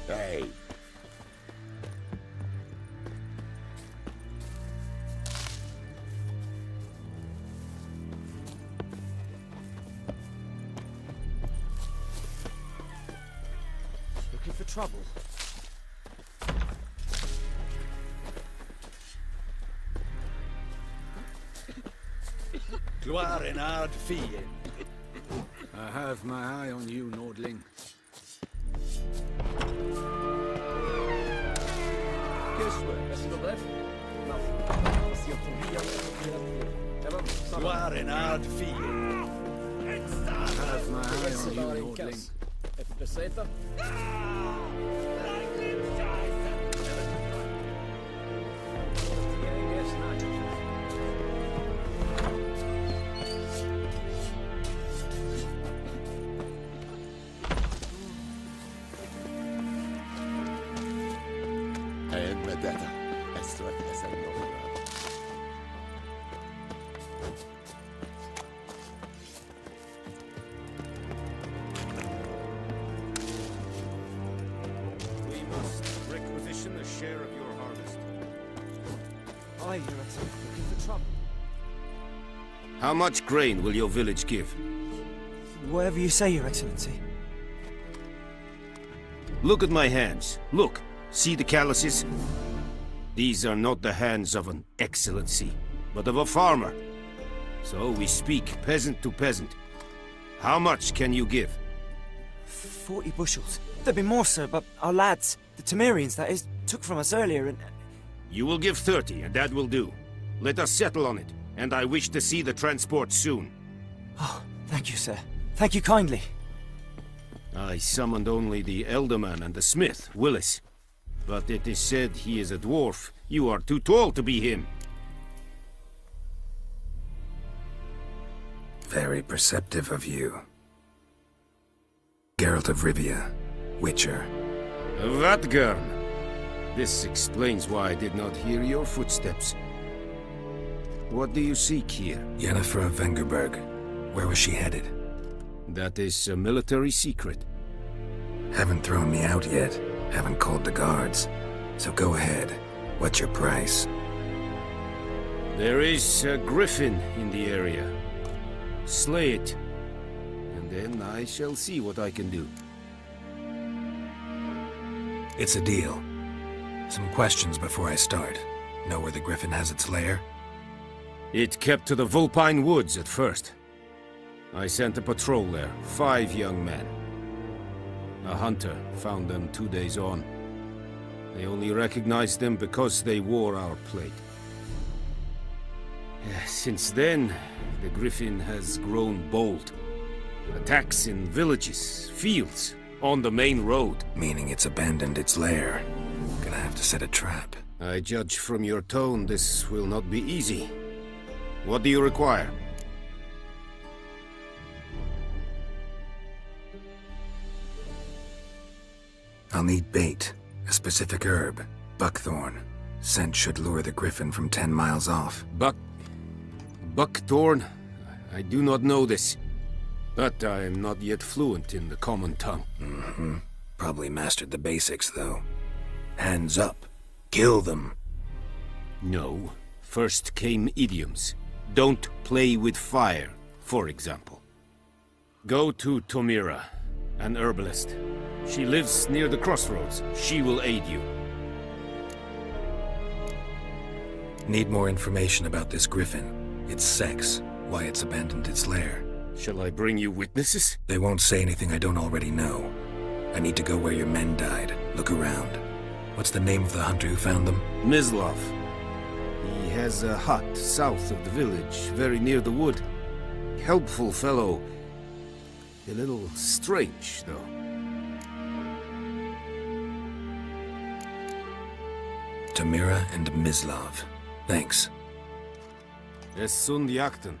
Hey. Looking for trouble? I have my eye on you, Nordling. En med detta, Estret SN Novigrad. We must requisition a share of your harvest. Aye, Your Excellency. Looking for trouble? How much grain will your village give? Whatever you say, Your Excellency. Look at my hands. Look. See the calluses? These are not the hands of an excellency, but of a farmer. So we speak peasant to peasant. How much can you give? 40 bushels. There'd be more, sir, but our lads, the Temerians, that is, took from us earlier and... You will give 30, and that will do. Let us settle on it, and I wish to see the transport soon. Oh, thank you, sir. Thank you kindly. I summoned only the Elderman and the smith, Willis. But it is said he is a dwarf. You are too tall to be him. Very perceptive of you. Geralt of Rivia, Witcher. Vatgern. This explains why I did not hear your footsteps. What do you seek here? Yennefer of Vengerberg. Where was she headed? That is a military secret. Haven't thrown me out yet. Haven't called the guards. So go ahead. What's your price? There is a griffin in the area. Slay it. And then I shall see what I can do. It's a deal. Some questions before I start. Know where the griffin has its lair? It kept to the Vulpine Woods at first. I sent a patrol there, 5 young men. A hunter found them 2 days on. They only recognized them because they wore our plate. Since then, the griffin has grown bold. Attacks in villages, fields, on the main road. Meaning it's abandoned its lair. Gonna have to set a trap. I judge from your tone this will not be easy. What do you require? I'll need bait. A specific herb, buckthorn. Scent should lure the griffin from 10 miles off. Buckthorn? I do not know this. But I am not yet fluent in the common tongue. Mm-hmm. Probably mastered the basics, though. Hands up. Kill them. No. First came idioms. Don't play with fire, for example. Go to Terima, an herbalist. She lives near the crossroads. She will aid you. Need more information about this griffin. Its sex, why it's abandoned its lair. Shall I bring you witnesses? They won't say anything I don't already know. I need to go where your men died. Look around. What's the name of the hunter who found them? Mislav. He has a hut south of the village, very near the wood. Helpful fellow. A little strange, though. Terima and Mislav. Thanks. Es sunt jakten.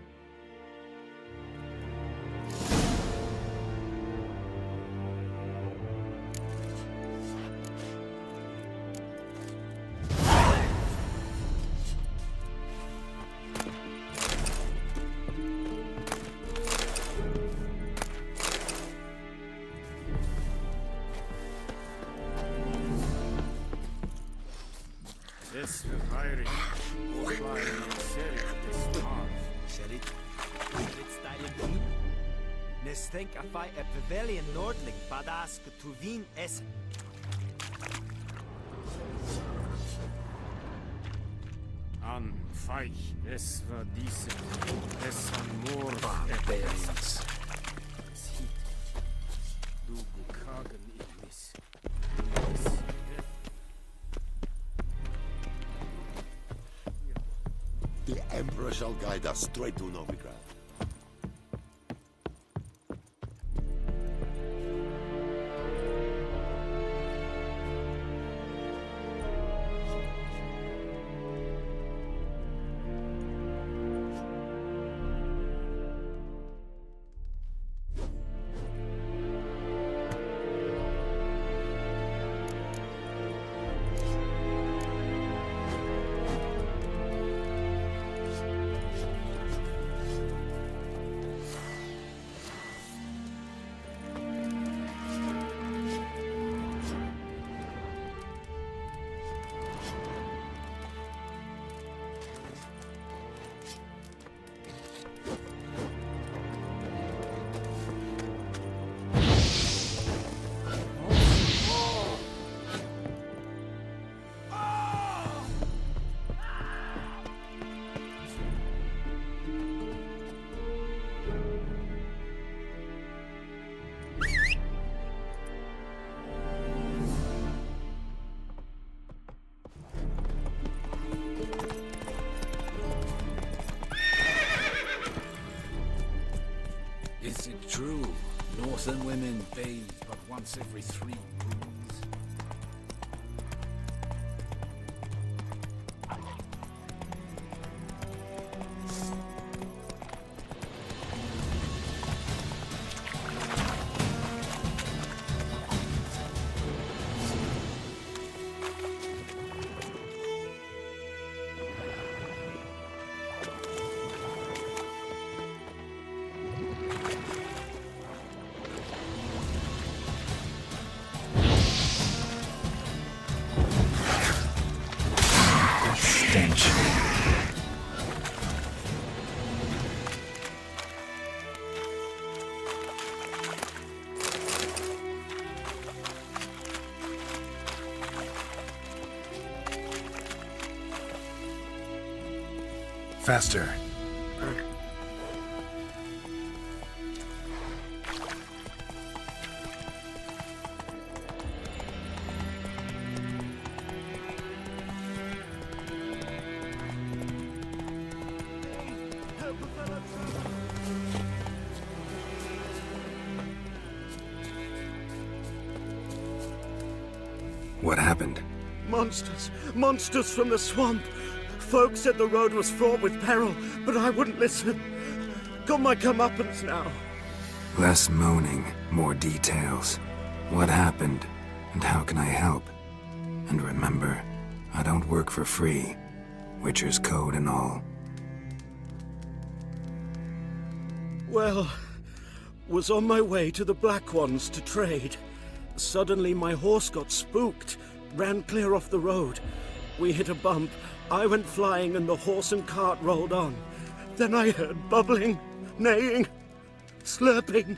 An feich, es war diese, es an more barbarians. Du bukagen ignis. The Emperor shall guide us straight to Novigrad. Is it true? Northern women bathe but once every 3 moons. Faster. What happened? Monsters! Monsters from the swamp! Folk said the road was fraught with peril, but I wouldn't listen. Got my comeuppance now. Less moaning, more details. What happened, and how can I help? And remember, I don't work for free. Witcher's code and all. Well, was on my way to the Black Ones to trade. Suddenly my horse got spooked, ran clear off the road. We hit a bump, I went flying and the horse and cart rolled on. Then I heard bubbling, neighing, slurping.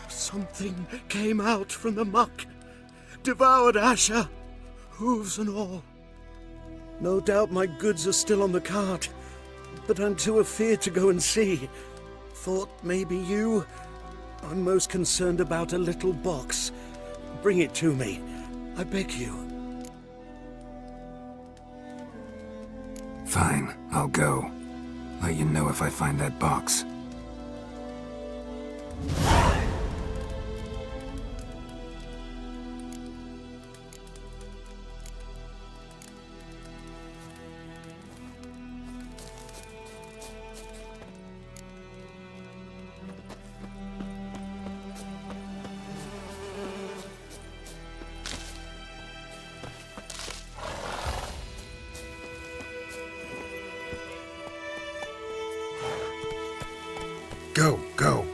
Something came out from the muck, devoured Asher, hooves and all. No doubt my goods are still on the cart, but I'm too afeard to go and see. Thought maybe you... I'm most concerned about a little box. Bring it to me, I beg you. Fine, I'll go. Let you know if I find that box. Go, go.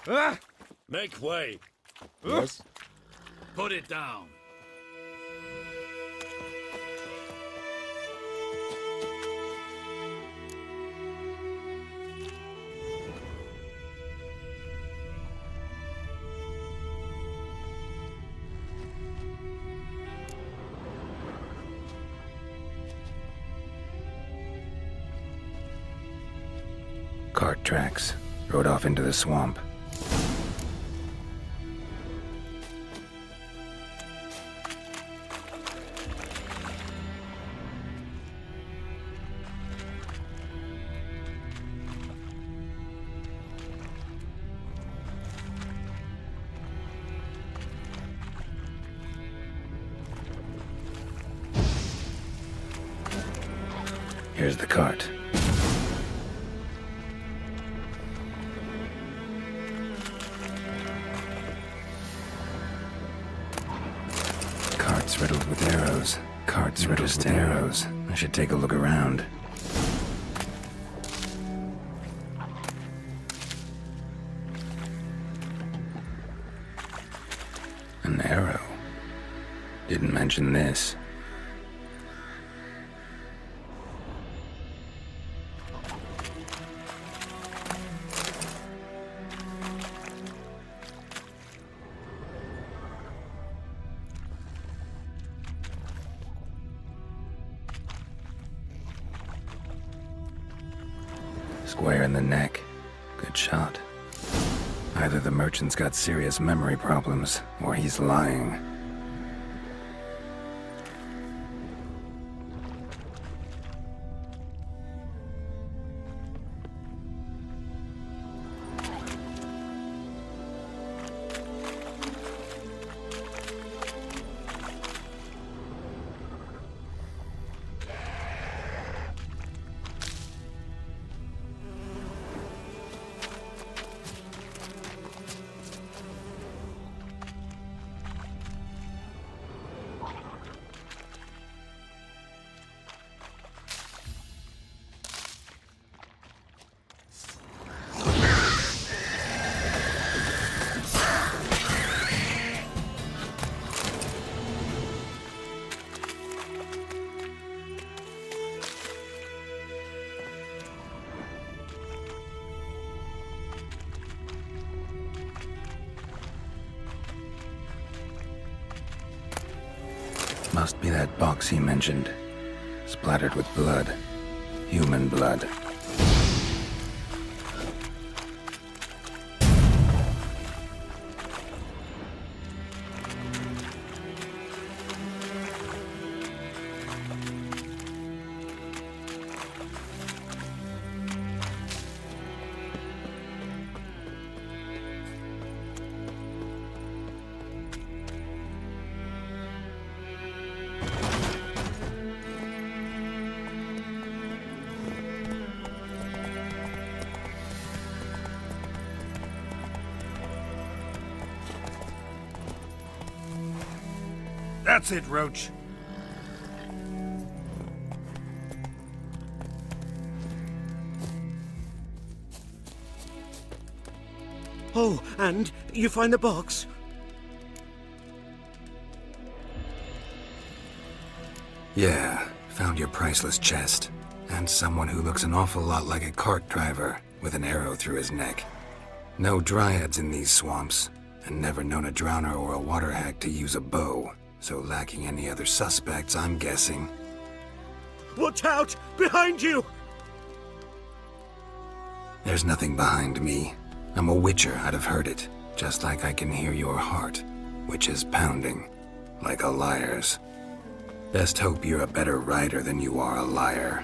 Ah! Make way. Yes? Put it down. Cart tracks. Rode off into the swamp. Here's the cart. hazardous arrows. I should take a look around. An arrow. Didn't mention this. Square in the neck. Good shot. Either the merchant's got serious memory problems, or he's lying. Must be that box he mentioned. Splattered with blood. Human blood. That's it, Roach. Oh, and you find the box? Yeah, found your priceless chest. And someone who looks an awful lot like a cart driver, with an arrow through his neck. No dryads in these swamps, and never known a drowner or a water hack to use a bow. So lacking any other suspects, I'm guessing. Watch out! Behind you! There's nothing behind me. I'm a witcher, I'd have heard it. Just like I can hear your heart, which is pounding. Like a liar's. Best hope you're a better rider than you are a liar.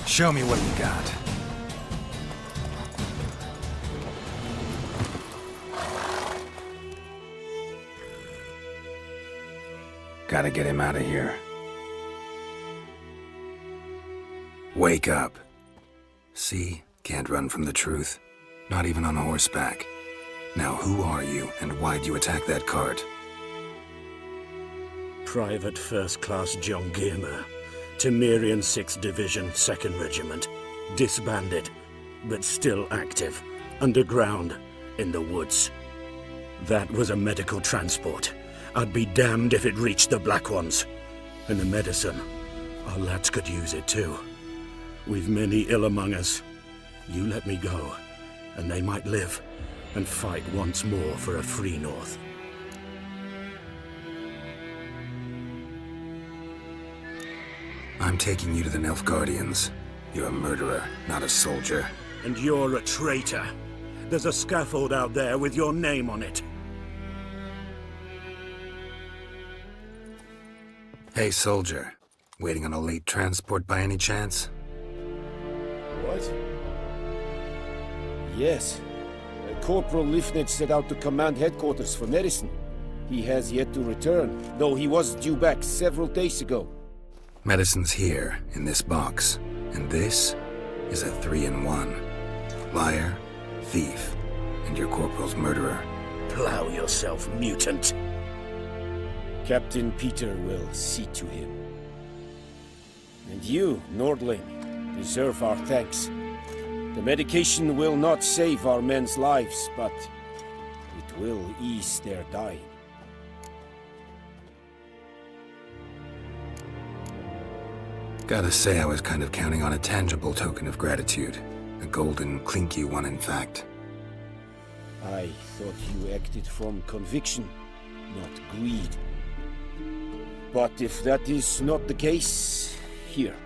Show me what you got. Gotta get him out of here. Wake up. See? Can't run from the truth. Not even on horseback. Now who are you, and why'd you attack that cart? Private First Class John Giermer. Temerian 6th Division, 2nd Regiment. Disbanded, but still active. Underground, in the woods. That was a medical transport. I'd be damned if it reached the Black Ones. And the medicine, our lads could use it too. We've many ill among us. You let me go, and they might live, and fight once more for a free North. I'm taking you to the Nilfgaardians. You're a murderer, not a soldier. And you're a traitor. There's a scaffold out there with your name on it. Hey, soldier. Waiting on a late transport by any chance? What? Yes. Corporal Lifnitz set out to command headquarters for medicine. He has yet to return, though he was due back several days ago. Medicine's here, in this box. And this is a 3-in-1. Liar, thief, and your corporal's murderer. Plow yourself, mutant. Captain Peter will see to him. And you, Nordling, deserve our thanks. The medication will not save our men's lives, but it will ease their dying. Gotta say, I was kind of counting on a tangible token of gratitude. A golden, clinky one, in fact. I thought you acted from conviction, not greed. But if that is not the case, here.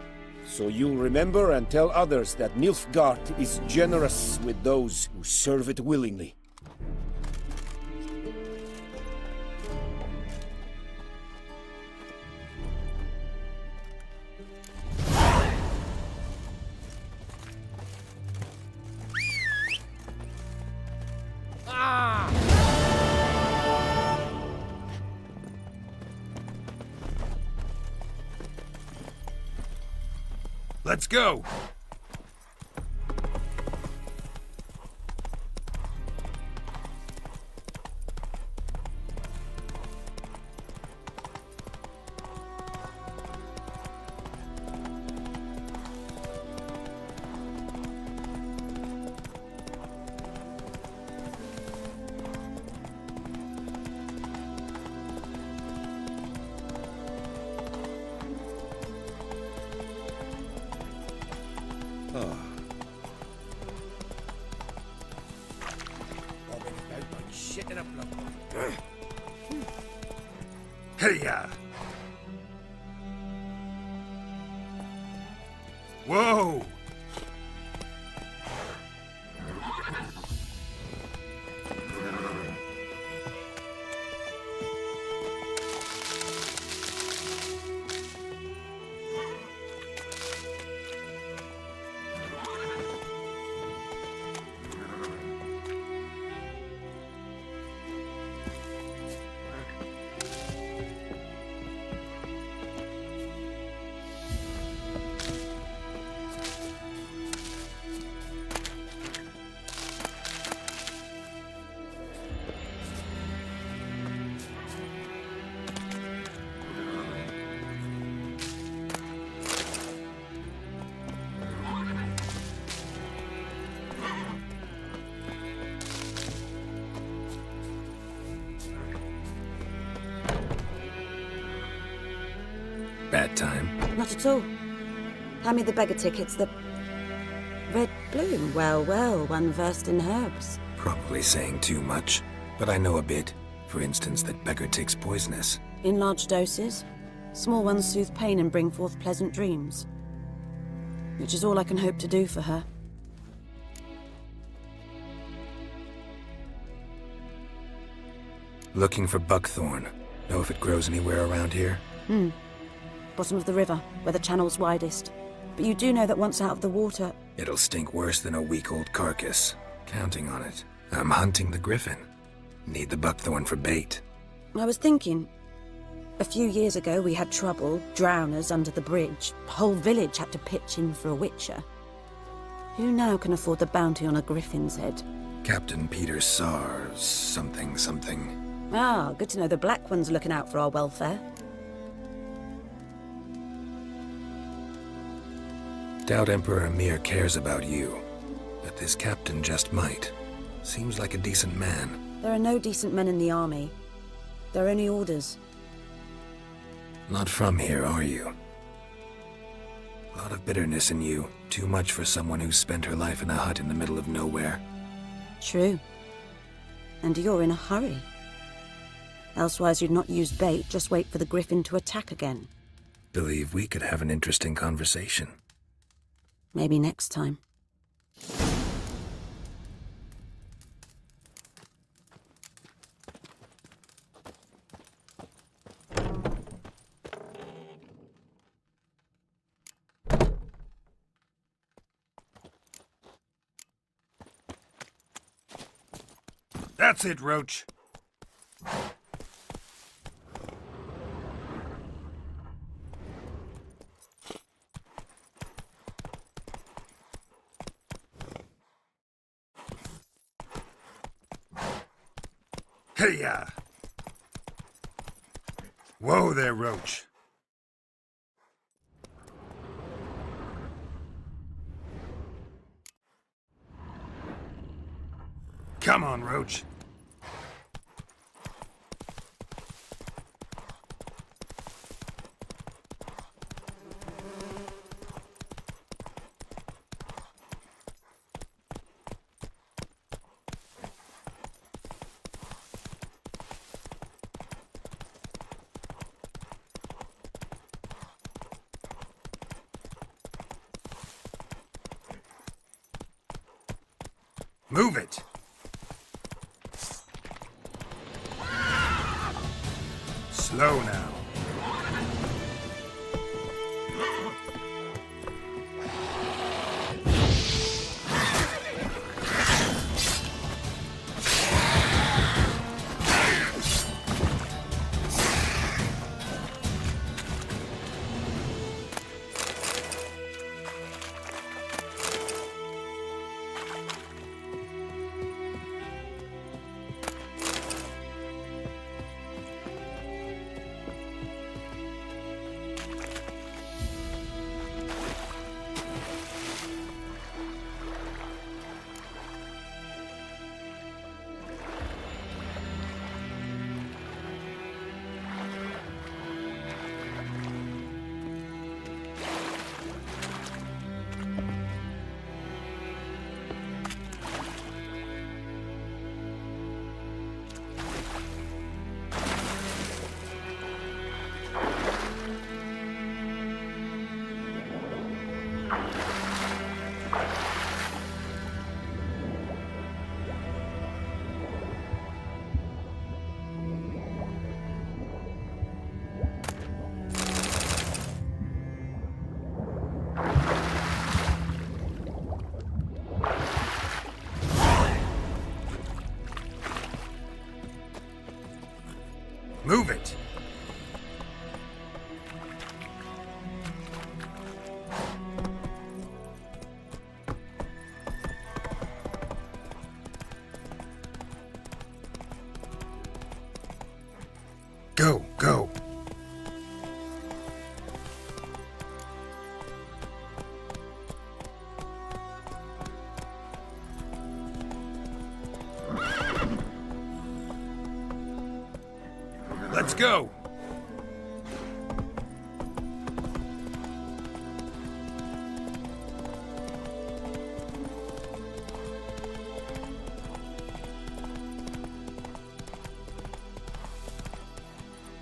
So you'll remember and tell others that Nilfgaard is generous with those who serve it willingly. Let's go! Hey-ya! Whoa! Bad time? Not at all. Hand me the beggar tickets, the... Red bloom. Well, well, one versed in herbs. Probably saying too much, but I know a bit. For instance, that beggar tick's poisonous. In large doses. Small ones soothe pain and bring forth pleasant dreams. Which is all I can hope to do for her. Looking for buckthorn. Know if it grows anywhere around here? Bottom of the river, where the channel's widest. But you do know that once out of the water... It'll stink worse than a week-old carcass. Counting on it. I'm hunting the griffin. Need the buckthorn for bait. I was thinking... A few years ago we had trouble, drowners under the bridge. The whole village had to pitch in for a witcher. Who now can afford the bounty on a griffin's head? Captain Peter Sars... something. Ah, good to know the Black One's looking out for our welfare. Doubt Emperor Emir cares about you, but this captain just might. Seems like a decent man. There are no decent men in the army. There are only orders. Not from here, are you? A lot of bitterness in you. Too much for someone who spent her life in a hut in the middle of nowhere. True. And you're in a hurry. Elsewise you'd not use bait, just wait for the griffin to attack again. believe we could have an interesting conversation. Maybe next time. That's it, Roach. Hey-ya! Whoa there, Roach. Come on, Roach. Move it! Slow now. Move it! Go, go! Let's go!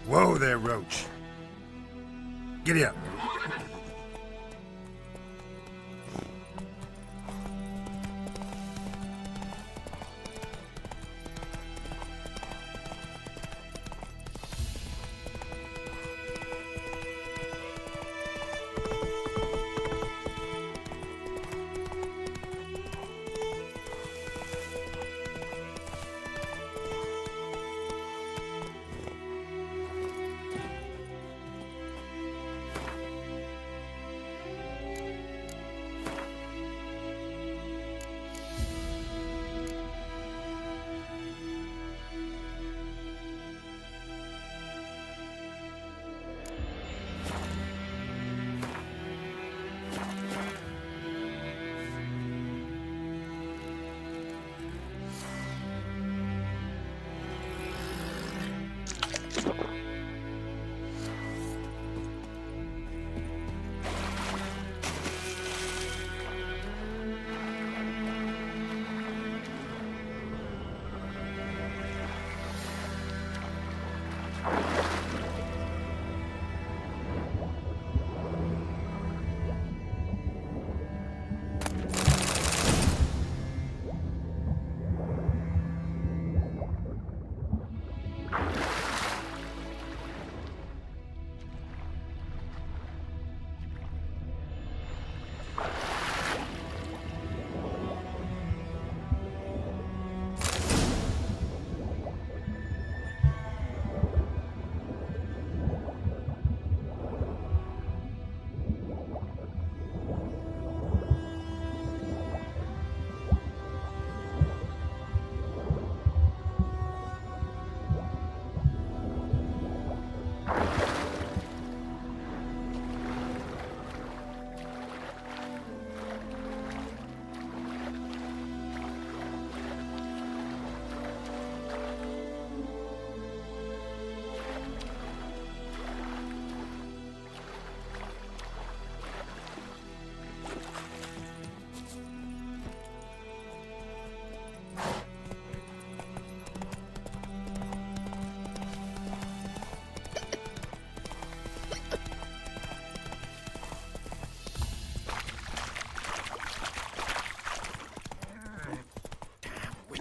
Whoa there, Roach. Giddy up.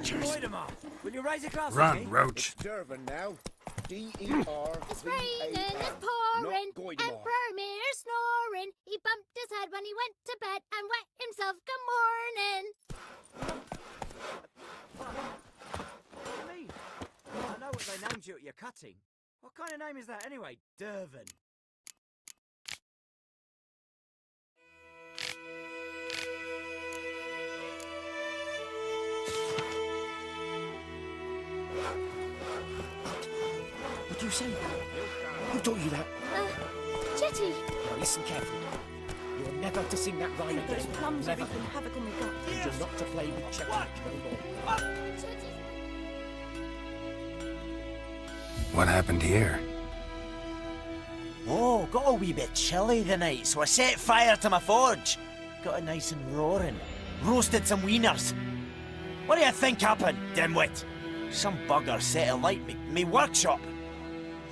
creatures. Will you rise across Run, with me? Roach. It's Dervin now. D-E-R. It's raining, it's pouring, and Permir's snoring. He bumped his head when he went to bed and wet himself. Good morning. Me? I know what they named you at your cutting. What kind of name is that anyway? Dervin. What do you say? Who taught you that? Jetty. Now listen carefully. You're never to sing that rhyme again. Plums Never. wreaking havoc on my gut. And you're not to play with Chetty no more. What happened here? Oh, got a wee bit chilly tonight, so I set fire to my forge. Got it nice and roaring. Roasted some wieners. What do you think happened, dimwit? Some bugger set alight me workshop.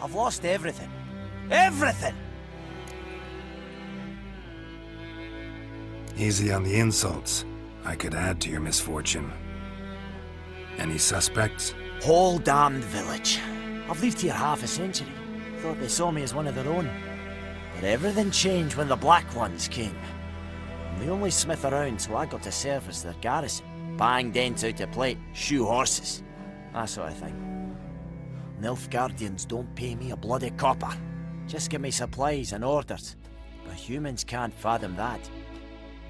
I've lost everything. Everything! Easy on the insults. I could add to your misfortune. Any suspects? Whole damned village. I've lived here half a century. Thought they saw me as one of their own. But everything changed when the Black Ones came. I'm the only smith around, so I got to service their garrison. Bang dents out of plate, shoe horses. That sort of thing. Nilfgaardians don't pay me a bloody copper. Just give me supplies and orders. But humans can't fathom that.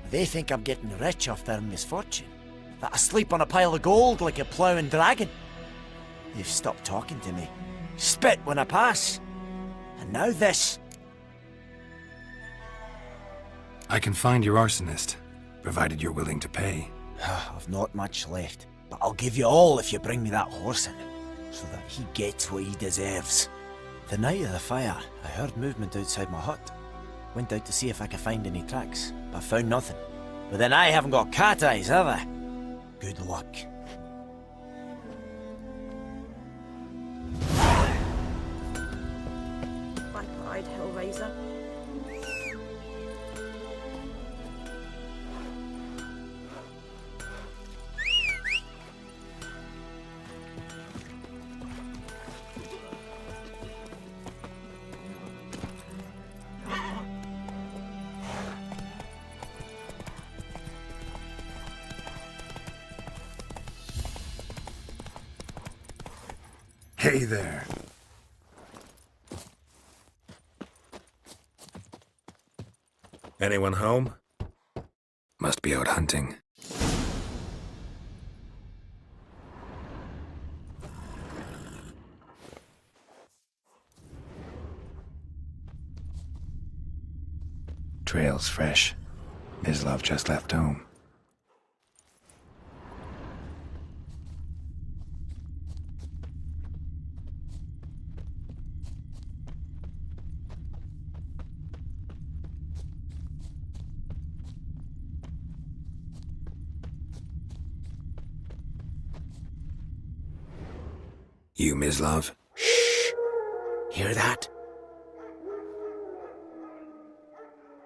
They think I'm getting rich off their misfortune. That I sleep on a pile of gold like a ploughing dragon. They've stopped talking to me. Spit when I pass. And now this. I can find your arsonist, provided you're willing to pay. I've not much left, but I'll give you all if you bring me that horse in, so that he gets what he deserves. The night of the fire, I heard movement outside my hut. Went out to see if I could find any tracks, but found nothing. But then I haven't got cat eyes, have I? Good luck. Viper-eyed Hellraiser. Hey there. Anyone home? Must be out hunting. Trail's fresh. Mislav just left home. You, Mislav? Shh! Hear that?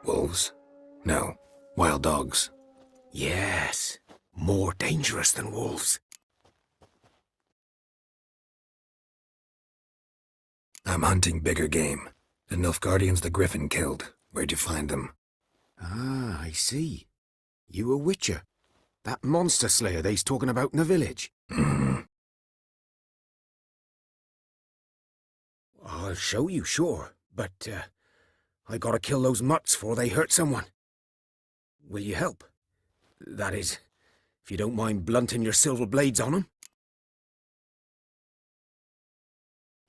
Wolves? No. Wild dogs. Yes. More dangerous than wolves. I'm hunting bigger game. The Nilfgaardians the Griffin killed. Where'd you find them? Ah, I see. You a witcher. That monster slayer they's talking about in the village. I'll show you, sure, but, I gotta kill those mutts before they hurt someone. Will you help? That is, if you don't mind blunting your silver blades on them.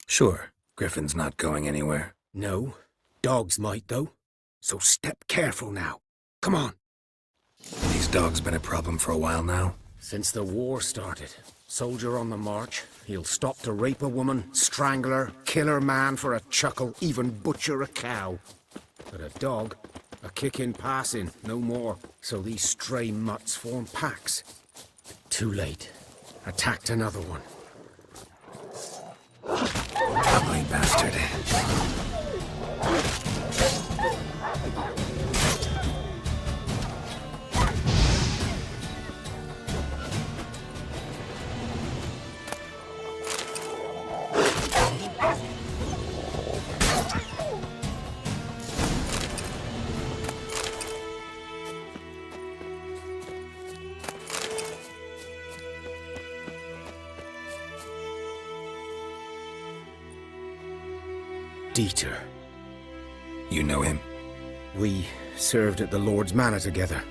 Sure. Griffin's not going anywhere. No. Dogs might, though. So step careful now. Come on. These dogs been a problem for a while now? Since the war started. Soldier on the march. He'll stop to rape a woman, strangle her, kill her man for a chuckle, even butcher a cow. But a dog, a kick in passing, no more. So these stray mutts form packs. Too late. Attacked another one. Ugly bastard. Dieter. You know him? We served at the Lord's Manor together,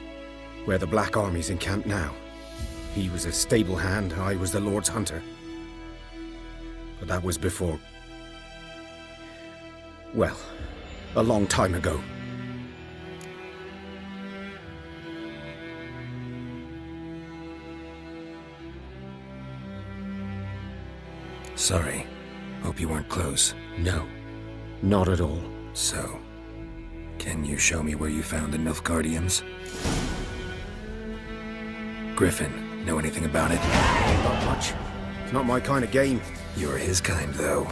where the Black Army's encamped now. He was a stable hand, I was the Lord's hunter. But that was before... well, a long time ago. Sorry. Hope you weren't close. No, not at all. So, can you show me where you found the Nilfgaardians? Griffin, know anything about it? Not much. It's not my kind of game. You're his kind, though.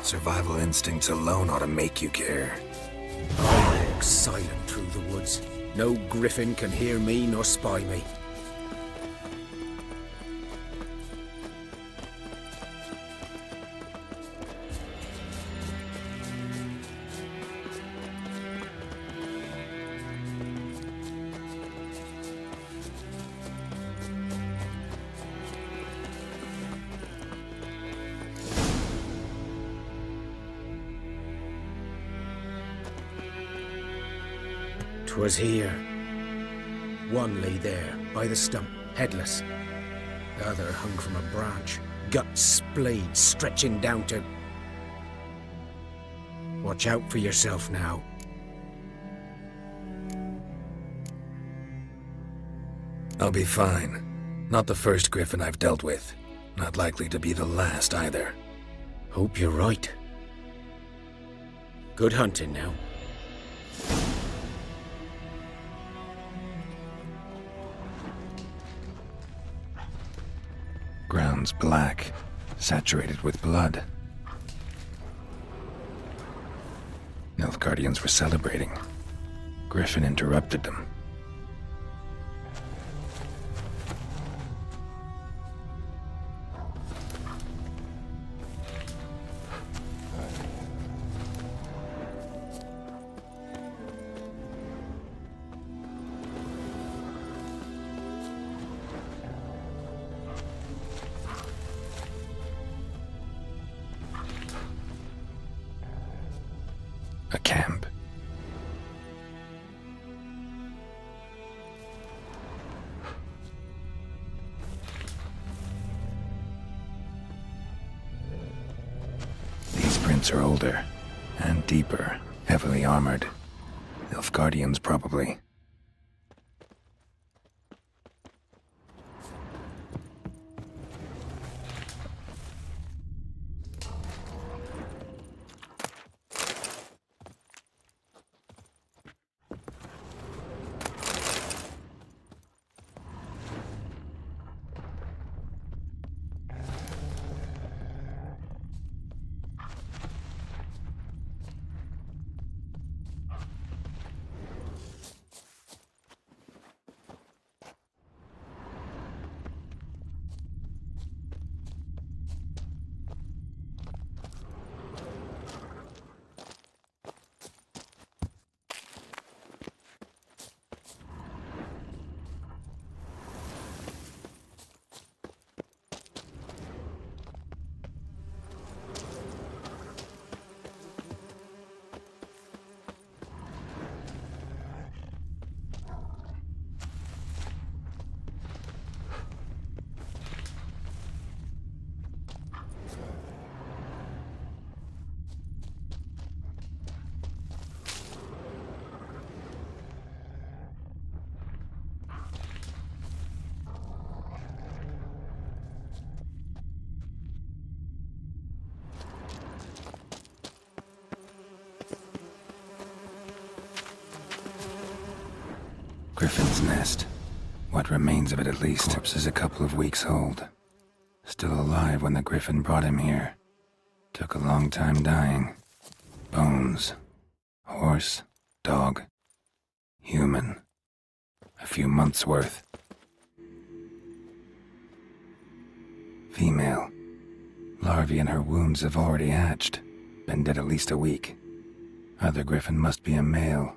Survival instincts alone ought to make you care. I walk silent through the woods. No griffin can hear me nor spy me. Was here. One lay there, by the stump, headless. The other hung from a branch, guts splayed, stretching down to... Watch out for yourself now. I'll be fine. Not the first griffin I've dealt with. Not likely to be the last either. Hope you're right. Good hunting now. Ground's black, saturated with blood. Nilfgaardians were celebrating. Griffin interrupted them. A camp. These prints are older and deeper, heavily armored. Nilfgaardians, probably. Griffin's nest. What remains of it, at least. Corpse is a couple of weeks old. Still alive when the Griffin brought him here. Took a long time dying. Bones. Horse. Dog. Human. A few months' worth. Female. Larvae in her wounds have already hatched. Been dead at least a week. Other Griffin must be a male.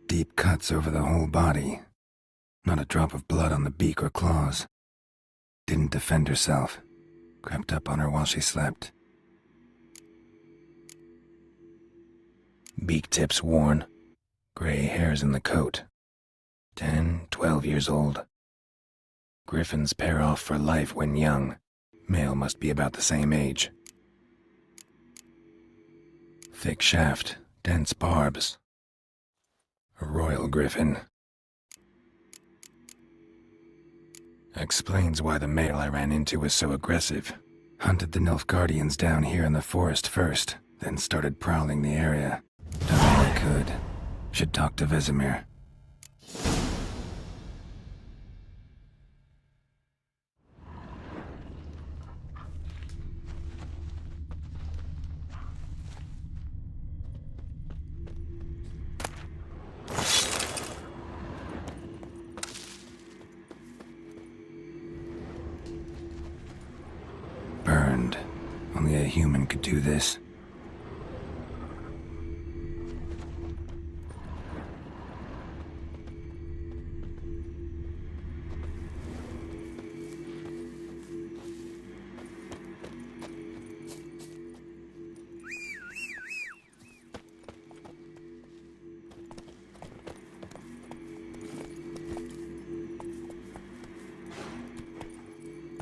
Deep cuts over the whole body. Not a drop of blood on the beak or claws. Didn't defend herself. Crept up on her while she slept. Beak tips worn. Gray hairs in the coat. 10, 12 years old. Griffins pair off for life when young. Male must be about the same age. Thick shaft, dense barbs. A royal griffin. Explains why the male I ran into was so aggressive. Hunted the Nilfgaardians down here in the forest first, then started prowling the area. Done all I could. Should talk to Vesemir. Burned. Only a human could do this.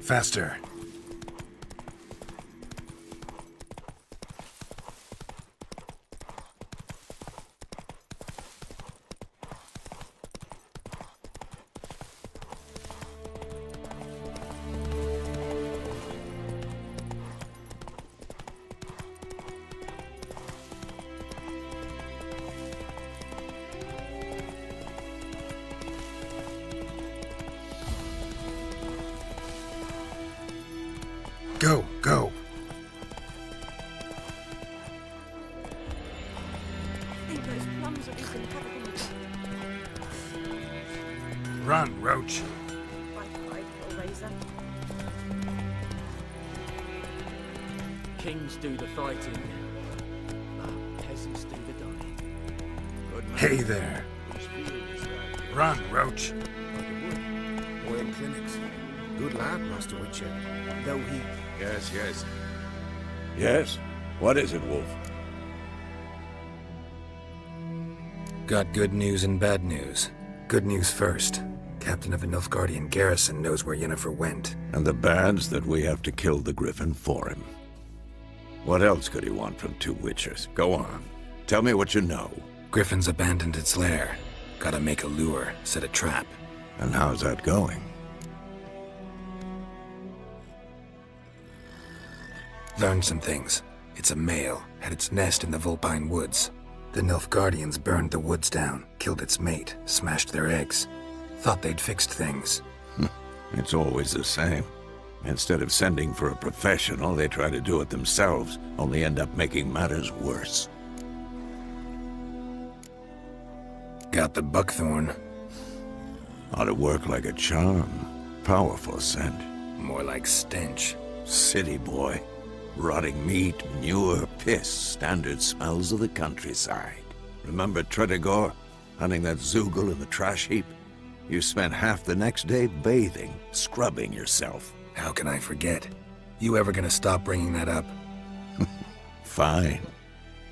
Faster. Go, go. Run, Roach. Kings do the fighting, but peasants do the dying. Hey there. Run, Roach. Oil clinics. Good lad, Master Witcher. Though he... Yes, yes. Yes? What is it, Wolf? Got good news and bad news. Good news first. Captain of the Nilfgaardian garrison knows where Yennefer went. And the bad's that we have to kill the Griffin for him. What else could he want from two Witchers? Go on. Tell me what you know. Griffin's abandoned its lair. Gotta make a lure, set a trap. And how's that going? Learned some things. It's a male, had its nest in the Vulpine Woods. The Nilfgaardians burned the woods down, killed its mate, smashed their eggs. Thought they'd fixed things. It's always the same. Instead of sending for a professional, they try to do it themselves, only end up making matters worse. Got the buckthorn. Ought to work like a charm. Powerful scent. More like stench. City boy. Rotting meat, manure, piss, standard smells of the countryside. Remember Tredegor? Hunting that Zoogle in the trash heap? You spent half the next day bathing, scrubbing yourself. How can I forget? You ever gonna stop bringing that up? Fine.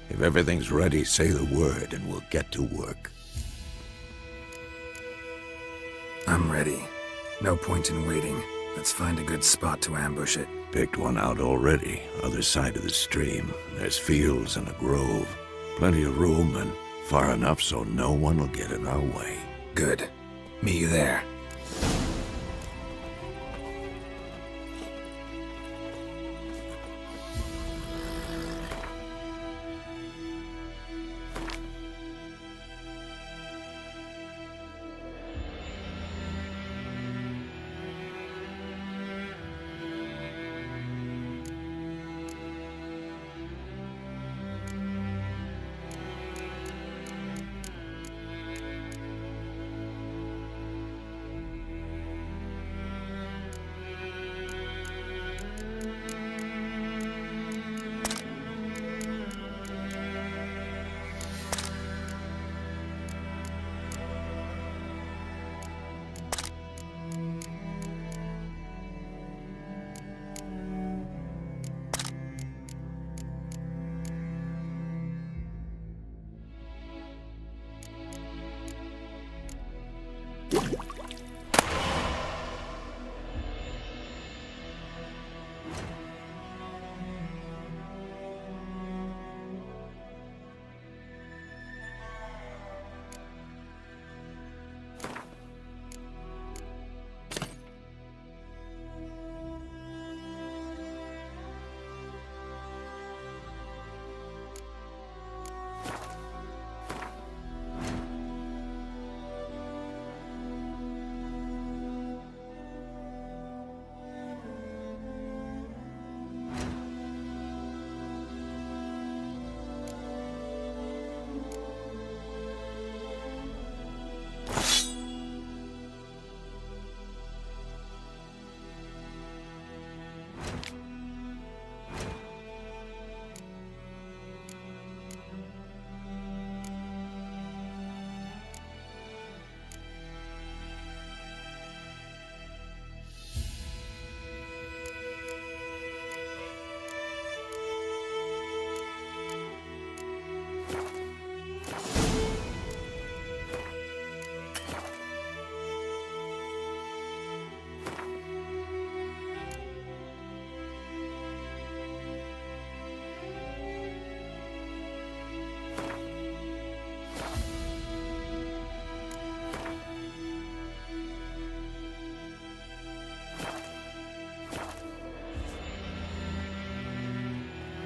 If everything's ready, say the word and we'll get to work. I'm ready. No point in waiting. Let's find a good spot to ambush it. Picked one out already, other side of the stream. There's fields and a grove. Plenty of room and far enough so no one will get in our way. Good. Meet you there.